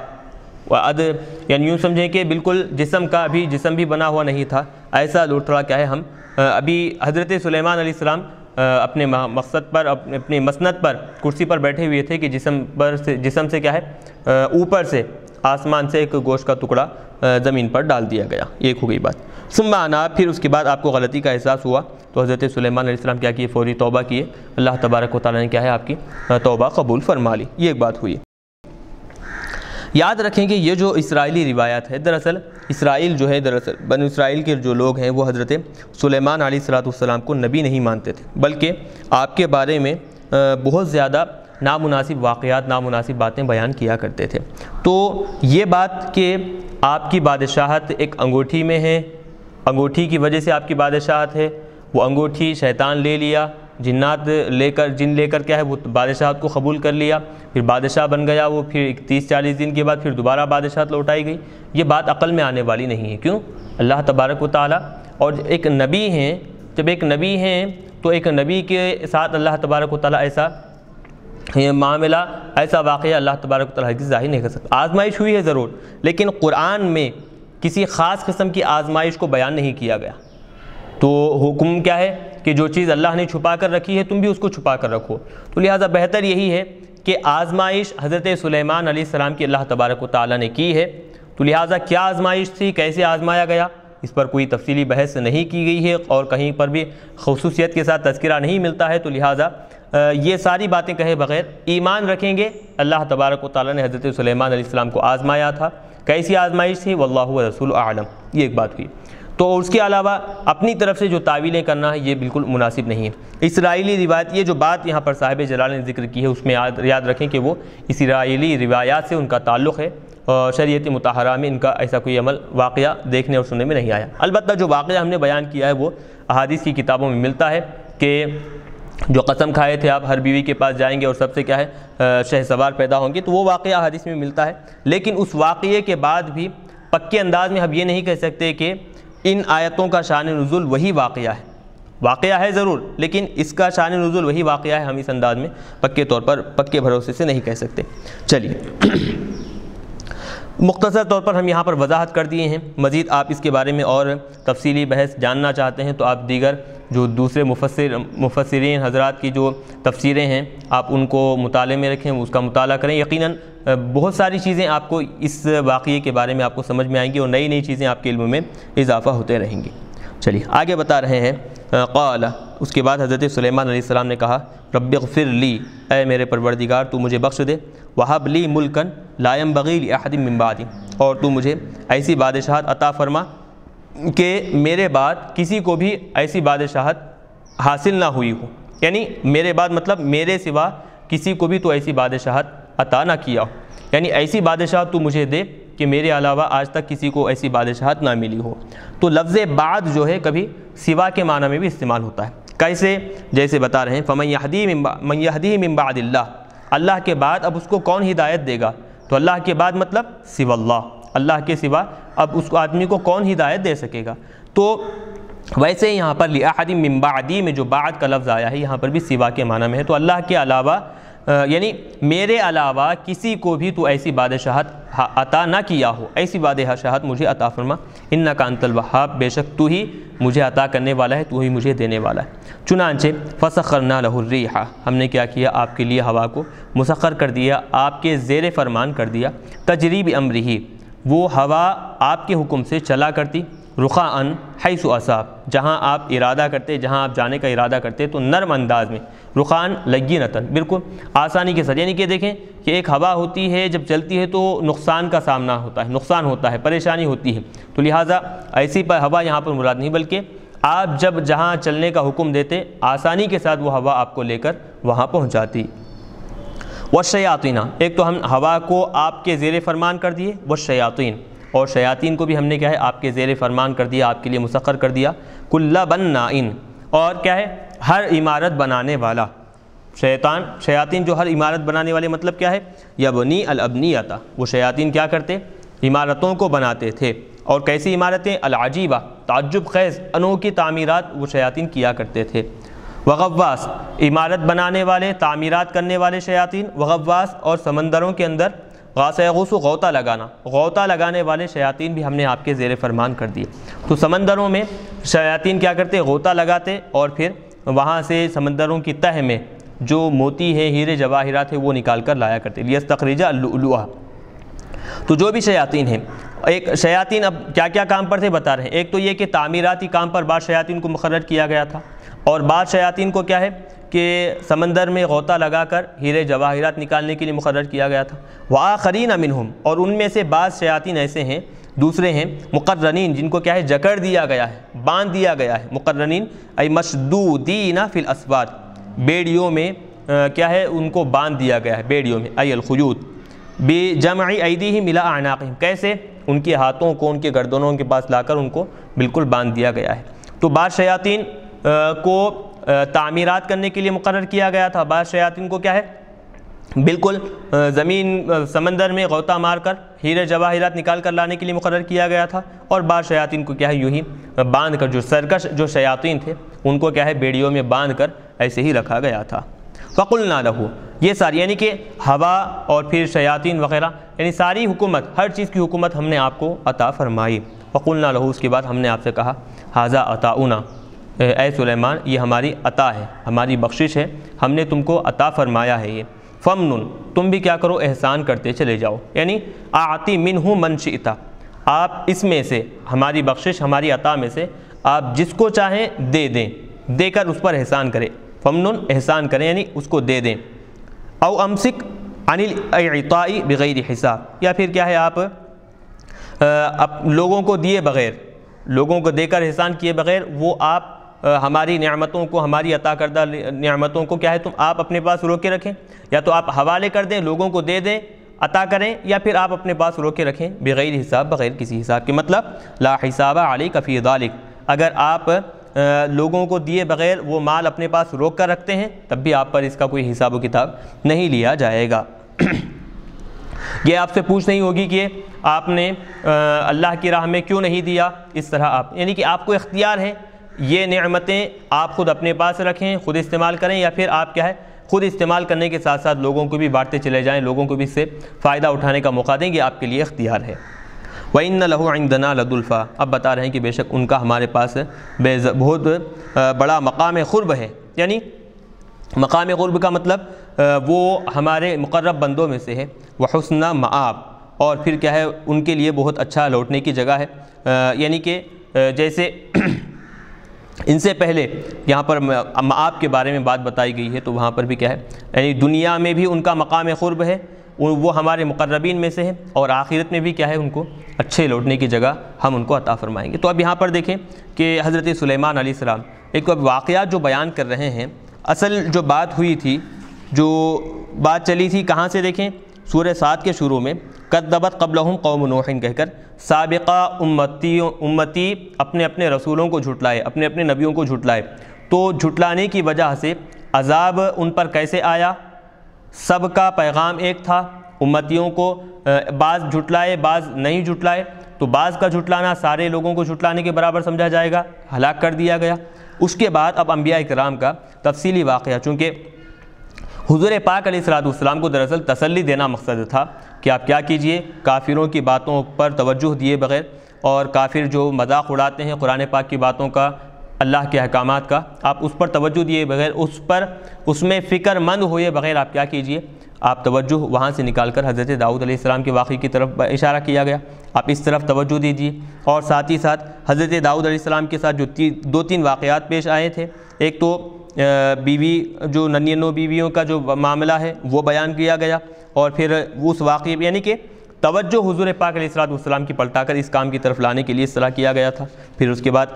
یعنی یوں سمجھیں کہ بالکل جسم کا بھی جسم بھی بنا ہوا نہیں تھا، ایسا لوٹڑا کیا ہے ہم ابھی حضرت سلیمان علیہ السلام اپنے مقصد پر اپنی مسند پر کرسی پر بیٹھے ہوئے تھے کہ جسم سے کیا ہے اوپر سے آسمان سے ایک گوشت کا ٹکڑا زمین پر ڈال دیا گیا، ایک ہو گئی بات۔ ثم انا، پھر اس کے بعد آپ کو غلطی کا احساس ہوا تو حضرت سلیمان علیہ السلام کیا کیے؟ فوری توبہ کیے، اللہ تبارک و تعالیٰ نے کیا ہے آپ کی توبہ قبول فرما لی، یہ ایک بات ہوئی۔ یاد رکھیں کہ یہ جو اسرائیلی روایات ہے، دراصل اسرائیل جو ہے دراصل بنو اسرائیل کے جو لوگ ہیں وہ حضرت سلیمان علیہ السلام کو نبی نہیں مانتے تھے، بلکہ آپ کے بارے میں بہت زیادہ نامناسب واقعات، نامناسب باتیں بیان کیا کرتے تھے۔ تو یہ بات کہ آپ کی بادشاہت ایک انگوٹھی میں ہے، انگوٹھی کی وجہ سے آپ کی بادشاہت ہے، وہ انگوٹھی شیطان لے لیا، جن لے کر کیا ہے وہ بادشاہت کو قبول کر لیا، پھر بادشاہ بن گیا وہ، پھر 30-40 دن کے بعد پھر دوبارہ بادشاہت لوٹائی گئی، یہ بات عقل میں آنے والی نہیں ہے۔ کیوں؟ اللہ تبارک و تعالیٰ اور ایک نبی ہیں، جب ایک نبی ہیں تو ایک نبی کے ساتھ اللہ تبارک و تعالیٰ ایسا معاملہ، ایسا واقعہ اللہ تبارک و تعالیٰ ہرگز ظاہر نہیں کر سکتا۔ آزمائش ہوئی ہے ضرور، لیکن قرآن میں کسی خاص قسم کی آزمائش کو بیان نہیں کیا گیا۔ تو حکم کیا ہے کہ جو چیز اللہ نے چھپا کر رکھی ہے تم بھی اس کو چھپا کر رکھو۔ تو لہٰذا بہتر یہی ہے کہ آزمائش حضرت سلیمان علیہ السلام کی اللہ تبارک و تعالیٰ نے کی ہے، تو لہٰذا کیا آزمائش تھی، کیسے آزمایا گیا، اس پر کوئی تفصیلی بحث نہیں کی گئی ہے اور کہیں پر بھی خصوصیت کے ساتھ تذکرہ نہیں ملتا ہے۔ تو لہٰذا یہ ساری باتیں کہے بغیر ایمان رکھیں گے اللہ تبارک و تعالیٰ نے حضرت سلیمان علیہ السلام کو آزمایا تھا، کیسی آزمائش تھی، واللہ ورسول اعلم، یہ ایک بات ہوئی۔ تو اس کے علاوہ اپنی طرف سے جو تعویلیں کرنا ہے یہ بالکل مناسب نہیں ہے۔ اسرائیلی روایت، یہ جو بات یہاں پر صاحب جلال نے ذکر کی ہے اس میں یاد رکھیں کہ وہ اسرائیلی روایات سے ان کا تعلق ہے، اور شریعت مطہرہ میں ان کا ایسا کوئی عمل واقعہ دیکھنے اور سننے میں نہیں آیا۔ البتہ جو واقعہ ہم نے بیان کیا ہے وہ احادیث کی کتابوں میں ملتا ہے کہ جو قسم کھائے تھے آپ ہر بیوی کے پاس جائیں گے اور سب سے کیا ہے شہسوار پیدا ہوں گے، تو وہ واقعہ حدیث میں ملتا ہے۔ لیکن اس واقعے کے بعد بھی پکے انداز میں ہم یہ نہیں کہہ سکتے کہ ان آیتوں کا شان نزول وہی واقعہ ہے ضرور، لیکن اس کا شان نزول وہی واقعہ ہے، ہم اس انداز میں پکے طور پر پکے بھروسے سے نہیں کہہ سکتے۔ چلیے مختصر طور پر ہم یہاں پر وضاحت کر دیے ہیں، مزید آپ اس کے بارے میں اور تفصیلی بحث جاننا چاہتے ہیں تو آپ دیگر جو دوسرے مفسرین حضرات کی جو تفسیریں ہیں آپ ان کو مطالعے میں رکھیں، اس کا مطالعہ کریں، یقیناً بہت ساری چیزیں آپ کو اس واقعے کے بارے میں آپ کو سمجھ میں آئیں گی اور نئی نئی چیزیں آپ کے علم میں اضافہ ہوتے رہیں گی۔ چلیے آگے بتا رہے ہیں، قال، اس کے بعد حضرت سلیمان علیہ السلام نے کہا، رب اغفر لی، اے میرے پروردگار تو مجھے بخش دے، وہب لی ملکن لا ينبغی لأحد من بعدی، اور تو مجھے ایسی بادشاہت عطا فرما کہ میرے بعد کسی کو بھی ایسی بادشاہت حاصل نہ ہوئی ہو، یعنی میرے بعد مطلب میرے سوا کسی کو بھی تو ایسی بادشاہت عطا نہ کیا ہو، یعنی ایسی بادشاہت تو مجھے دے کہ میرے علاوہ آج تک کسی کو ایسی بادشاہت نہ ملی ہو۔ تو لفظ بعد جو ہے کبھی سوا کے معنی میں بھی استعمال ہوتا ہے، کیسے؟ جیسے بتا رہے ہیں فمن یہدیہ من بعد اللہ، اللہ کے بعد اب اس کو کون ہدایت دے گا؟ تو اللہ کے بعد مطلب سوا اللہ کے سوا اب اس آدمی کو کون ہدایت دے سکے گا؟ تو ویسے یہاں پر لأحد من بعدی میں جو بعد کا لفظ آیا ہے یہاں پر بھی سوا کے معنی میں ہے، تو اللہ کے علاوہ یعنی میرے علاوہ کسی کو بھی تو ایسی بادشاہت عطا نہ کیا ہو، ایسی بادشاہت مجھے عطا فرما، انک انت الوہاب، بے شک تو ہی مجھے عطا کرنے والا ہے، تو ہی مجھے دینے والا ہے۔ چنانچہ فسخرنا لہ الریح، ہم نے کیا کیا؟ آپ کے لیے ہوا کو مسخر کر دیا، آپ کے زیر فرمان کر دیا، تجری بامرہ، وہ ہوا آپ کے حکم سے چلا کرتی، رخاء حیث اصاب، جہاں آپ ارادہ کرتے، جہاں آپ جانے کا ارادہ کرتے تو نرم انداز میں، رخاء لینۃ، بالکل آسانی کے ساتھ، یعنی کہ دیکھیں کہ ایک ہوا ہوتی ہے جب چلتی ہے تو نقصان کا سامنا ہوتا ہے، نقصان ہوتا ہے، پریشانی ہوتی ہے، تو لہٰذا ایسی ہوا یہاں پر مراد نہیں بلکہ آپ جب جہاں چلنے کا حکم دیتے آسانی کے ساتھ وہ ہوا آپ کو لے کر وہاں پہنچ جاتی۔ والشیاطین، ایک تو ہم ہوا کو آپ کے زیر فرمان کر دیے، والشیاطین، اور شیاطین کو بھی ہم نے کیا ہے آپ کے زیر فرمان کر دیا، آپ کے لیے مسخر کر دیا۔ کل بنائن، اور کیا ہے ہر عمارت بنانے والا، شیاطین جو ہر عمارت بنانے والے، مطلب کیا ہے یبنی الابنیۃ، وہ شیاطین کیا کرتے عمارتوں کو بناتے تھے، اور کیسی عمارتیں العجیبہ، تعجب خیز انوکھی تعمیرات وہ شیاطین کیا کرتے تھے۔ وغواص، عمارت بنانے والے تعمیرات کرنے والے شیاطین، وغواص، اور سمندروں کے اندر غاص یغوص غوطہ لگانا، غوطہ لگانے والے شیاطین بھی ہم نے آپ کے زیر فرمان کر دیے۔ تو سمندروں میں شیاطین کیا کرتے غوطہ لگاتے اور پھر وہاں سے سمندروں کی تہ میں جو موتی ہے ہیرے جواہرات ہے وہ نکال کر لایا کرتے، لیستخرج اللؤلؤ۔ تو جو بھی شیاطین ہیں، ایک شیاطین اب کیا کیا کام پر تھے بتا رہے ہیں، ایک تو یہ کہ تعمیراتی کام پر بعض شیاطین کو مقرر کیا گیا تھا، اور بعض شیاطین کو کیا ہے کہ سمندر میں غوطہ لگا کر ہیرے جواہرات نکالنے کے لیے مقرر کیا گیا تھا۔ وآخرین منہم، اور ان میں سے بعض شیاطین ایسے ہیں دوسرے ہیں مقرنین، جن کو کیا ہے جکڑ دیا گیا ہے، باندھ دیا گیا ہے۔ مقرنین ای مشدودین فی الاسواد، بیڑیوں میں کیا ہے ان کو باندھ دیا گیا ہے، بیڑیوں میں، ای الخیوط بجمع ایدیہم الی اعناقہم، کیسے ان کے ہاتھوں کو ان کے گردنوں کے پاس لا کر ان کو بالکل باندھ دیا گیا ہے۔ تو بعض شیاطین کو تعمیرات کرنے کے لیے مقرر کیا گیا تھا، بعض شیاطین کو کیا ہے بالکل زمین سمندر میں غوطہ مار کر ہیرے جواہرات نکال کر لانے کے لیے مقرر کیا گیا تھا، اور بعض شیاطین کو کیا ہے یوں ہی باندھ کر، جو سرکش جو شیاطین تھے ان کو کیا ہے بیڑیوں میں باندھ کر ایسے ہی رکھا گیا تھا۔ فقلنا لہ، یہ ساری یعنی کہ ہوا اور پھر شیاطین وغیرہ یعنی ساری حکومت، ہر چیز کی حکومت ہم نے آپ کو عطا فرمائی۔ فقلنا لہ، اس کے بعد ہم نے آپ سے کہا ھذا عطاؤنا، اے سلیمان یہ ہماری عطا ہے، ہماری بخشش ہے، ہم نے تم کو عطا فرمایا ہے یہ۔ فمنن، تم بھی کیا کرو احسان کرتے چلے جاؤ، یعنی اعطی منہ من شئت، آپ اس میں سے ہماری بخشش ہماری عطا میں سے آپ جس کو چاہیں دے دیں، دے کر اس پر احسان کریں، فمنن احسان کریں یعنی اس کو دے دیں۔ او امسک عن الاعطاء بغیر حساب، یا پھر کیا ہے آپ لوگوں کو دیے بغیر، لوگوں کو دے کر احسان کیے بغیر وہ آپ ہماری نعمتوں کو، ہماری عطا کردہ نعمتوں کو کیا ہے تم آپ اپنے پاس روکے رکھیں، یا تو آپ حوالے کر دیں، لوگوں کو دے دیں، عطا کریں، یا پھر آپ اپنے پاس روکے رکھیں بغیر حساب، بغیر کسی حساب کے، مطلب لا حساب علیک فی ذلک، اگر آپ لوگوں کو دیے بغیر وہ مال اپنے پاس روک کر رکھتے ہیں تب بھی آپ پر اس کا کوئی حساب و کتاب نہیں لیا جائے گا۔ یہ آپ سے پوچھ نہیں ہوگی کہ آپ نے اللہ کی راہ میں کیوں نہیں دیا، اس طرح آپ یعنی کہ آپ کو اختیار ہے، یہ نعمتیں آپ خود اپنے پاس رکھیں، خود استعمال کریں، یا پھر آپ کیا ہے خود استعمال کرنے کے ساتھ ساتھ لوگوں کو بھی بانٹتے چلے جائیں، لوگوں کو بھی اس سے فائدہ اٹھانے کا موقع دیں، یہ آپ کے لیے اختیار ہے۔ وَإِنَّ لَهُ عِندَنَا لَزُلْفَىٰ، اب بتا رہے ہیں کہ بے شک ان کا ہمارے پاس بہت بڑا مقام قرب ہے، یعنی مقام قرب کا مطلب وہ ہمارے مقرب بندوں میں سے ہے، وَحُسْنَ مَآب، اور پھر کیا ہے ان کے لیے بہت اچھا لوٹنے کی جگہ ہے، یعنی کہ جیسے ان سے پہلے یہاں پر مآب کے بارے میں بات بتائی گئی ہے، تو وہاں پر بھی کیا ہے یعنی دنیا میں بھی ان کا مقام قرب ہے، وہ ہمارے مقربین میں سے ہے، اور آخرت میں بھی کیا ہے ان کو اچھے لوٹنے کی جگہ ہم ان کو عطا فرمائیں گے۔ تو اب یہاں پر دیکھیں کہ حضرت سلیمان علیہ السلام ایک تو اب واقعات جو بیان کر رہے ہیں، اصل جو بات ہوئی تھی، جو بات چلی تھی کہاں سے دیکھیں، سورہ 7 کے شروع میں کذبت قبلہم قوم نوح کہہ کر سابقہ امتی اپنے اپنے رسولوں کو جھٹلائے، اپنے اپنے نبیوں کو جھٹلائے، تو جھٹلانے کی وجہ سے عذاب ان پر کیسے آیا، سب کا پیغام ایک تھا، امتیوں کو بعض جھٹلائے بعض نہیں جھٹلائے، تو بعض کا جھٹلانا سارے لوگوں کو جھٹلانے کے برابر سمجھا جائے گا، ہلاک کر دیا گیا۔ اس کے بعد اب انبیاء کرام کا تفصیلی واقعہ، چونکہ حضور پاک علیہ السلام کو دراصل تسلی دینا مقصد تھا کہ آپ کیا کیجئے، کافروں کی باتوں پر توجہ دیے بغیر، اور کافر جو مذاق اڑاتے ہیں قرآن پاک کی باتوں کا، اللہ کے احکامات کا، آپ اس پر توجہ دیے بغیر، اس میں فکر مند ہوئے بغیر آپ کیا کیجئے، آپ توجہ وہاں سے نکال کر حضرت داؤد علیہ السلام کے واقعے کی طرف اشارہ کیا گیا، آپ اس طرف توجہ دیجئے، اور ساتھ ہی ساتھ حضرت داؤد علیہ السلام کے ساتھ جو 2-3 واقعات پیش آئے تھے، ایک تو بیوی جو ننھے بیویوں کا جو معاملہ ہے وہ بیان کیا گیا، اور پھر اس واقعے یعنی کہ توجہ حضور پاک علیہ السلام کی پلٹا کر اس کام کی طرف لانے کے لیے اصلاح کیا گیا تھا۔ پھر اس کے بعد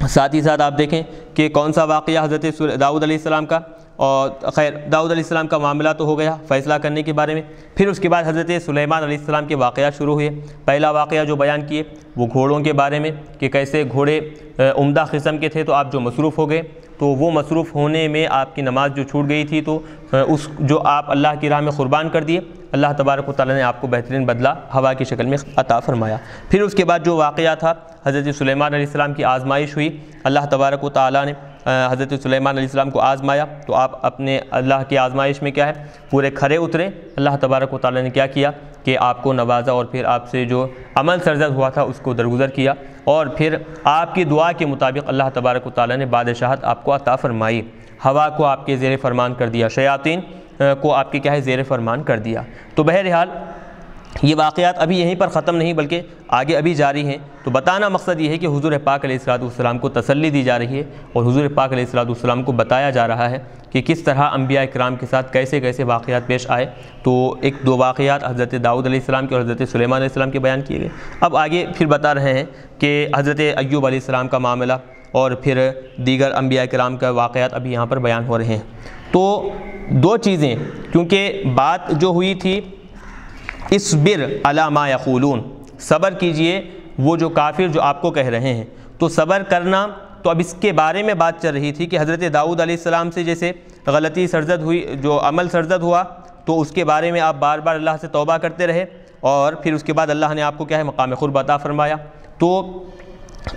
ساتھ ہی ساتھ آپ دیکھیں کہ کون سا واقعہ حضرت داؤد علیہ السلام کا، اور خیر داؤد علیہ السلام کا معاملہ تو ہو گیا فیصلہ کرنے کے بارے میں، پھر اس کے بعد حضرت سلیمان علیہ السلام کے واقعات شروع ہوئے۔ پہلا واقعہ جو بیان کیے وہ گھوڑوں کے بارے میں کہ کیسے گھوڑے عمدہ قسم کے تھے تو آپ جو مصروف ہو گئے، تو وہ مصروف ہونے میں آپ کی نماز جو چھوٹ گئی تھی تو اس جو آپ اللہ کی راہ میں قربان کر دیے، اللہ تبارک و تعالیٰ نے آپ کو بہترین بدلہ ہوا کی شکل میں عطا فرمایا۔ پھر اس کے بعد جو واقعہ تھا حضرت سلیمان علیہ السلام کی آزمائش ہوئی، اللہ تبارک و تعالیٰ نے حضرت سلیمان علیہ السلام کو آزمایا، تو آپ اپنے اللہ کی آزمائش میں کیا ہے پورے کھرے اترے، اللہ تبارک و تعالیٰ نے کیا کیا کہ آپ کو نوازا، اور پھر آپ سے جو عمل سرزد ہوا تھا اس کو درگزر کیا، اور پھر آپ کی دعا کے مطابق اللہ تبارک و تعالیٰ نے بادشاہت آپ کو عطا فرمائی، ہوا کو آپ کے زیر فرمان کر دیا، شیاطین کو آپ کے کیا ہے زیر فرمان کر دیا۔ تو بہرحال یہ واقعات ابھی یہیں پر ختم نہیں بلکہ آگے ابھی جاری ہیں، تو بتانا مقصد یہ ہے کہ حضور پاک علیہ السلام کو تسلی دی جا رہی ہے، اور حضور پاک علیہ السلام کو بتایا جا رہا ہے کہ کس طرح انبیاء کرام کے ساتھ کیسے کیسے واقعات پیش آئے۔ تو ایک دو واقعات حضرت داؤد علیہ السلام کے اور حضرت سلیمان علیہ السلام کے بیان کیے گئے۔ اب آگے پھر بتا رہے ہیں کہ حضرت ایوب علیہ السلام کا معاملہ اور پھر دیگر انبیاء کرام کا واقعات ابھی یہاں پر بیان ہو رہے ہیں۔ تو دو چیزیں، کیونکہ بات جو ہوئی تھی اصبر علی ما یقولون، صبر کیجئے وہ جو کافر جو آپ کو کہہ رہے ہیں، تو صبر کرنا، تو اب اس کے بارے میں بات چل رہی تھی کہ حضرت داؤد علیہ السلام سے جیسے غلطی سرزد ہوئی، جو عمل سرزد ہوا، تو اس کے بارے میں آپ بار بار اللہ سے توبہ کرتے رہے، اور پھر اس کے بعد اللہ نے آپ کو کیا ہے مقام قرب عطا فرمایا۔ تو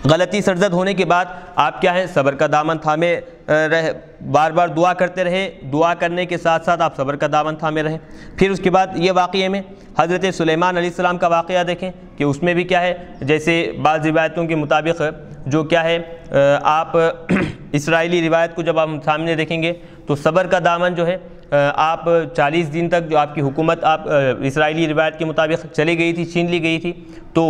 غلطی سرزد ہونے کے بعد آپ کیا ہے صبر کا دامن تھامے رہے، بار بار دعا کرتے رہے، دعا کرنے کے ساتھ ساتھ آپ صبر کا دامن تھامے رہے۔ پھر اس کے بعد یہ واقعے میں حضرت سلیمان علیہ السلام کا واقعہ دیکھیں کہ اس میں بھی کیا ہے، جیسے بعض روایتوں کے مطابق جو کیا ہے آپ اسرائیلی روایت کو جب ہم سامنے دیکھیں گے تو صبر کا دامن جو ہے آپ 40 دن تک جو آپ کی حکومت آپ اسرائیلی روایت کے مطابق چلی گئی تھی، چھین لی گئی تھی، تو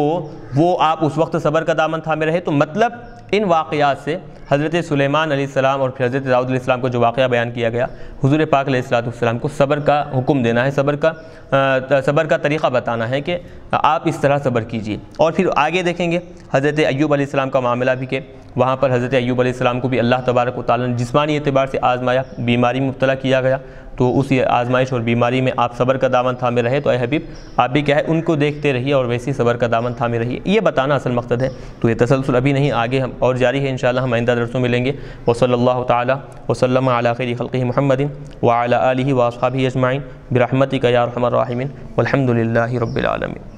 وہ آپ اس وقت صبر کا دامن تھامے رہے۔ تو مطلب ان واقعات سے حضرت سلیمان علیہ السلام اور پھر حضرت داؤد علیہ السلام کو جو واقعہ بیان کیا گیا، حضور پاک علیہ السلام کو صبر کا حکم دینا ہے، صبر کا طریقہ بتانا ہے کہ آپ اس طرح صبر کیجیے۔ اور پھر آگے دیکھیں گے حضرت ایوب علیہ السلام کا معاملہ بھی کہ وہاں پر حضرت ایوب علیہ السلام کو بھی اللہ تبارک و تعالیٰ نے جسمانی اعتبار سے آزمایا، بیماری میں مبتلا کیا گیا، تو اس آزمائش اور بیماری میں آپ صبر کا دامن تھامے رہے۔ تو اے حبیب آپ بھی کیا ہے ان کو دیکھتے رہیے اور ویسے صبر کا دامن تھامے رہیے، یہ بتانا اصل مقصد ہے۔ تو یہ تسلسل ابھی نہیں، آگے ہم اور جاری ہے انشاءاللہ، ہم آئندہ درسوں میں لیں گے۔ وصلی اللہ تعالی وسلم علی خیر خلقہ محمد وعلی آلہ واصحابہ اجمعین برحمتک یا ارحم الراحمین والحمد للہ رب العالمین۔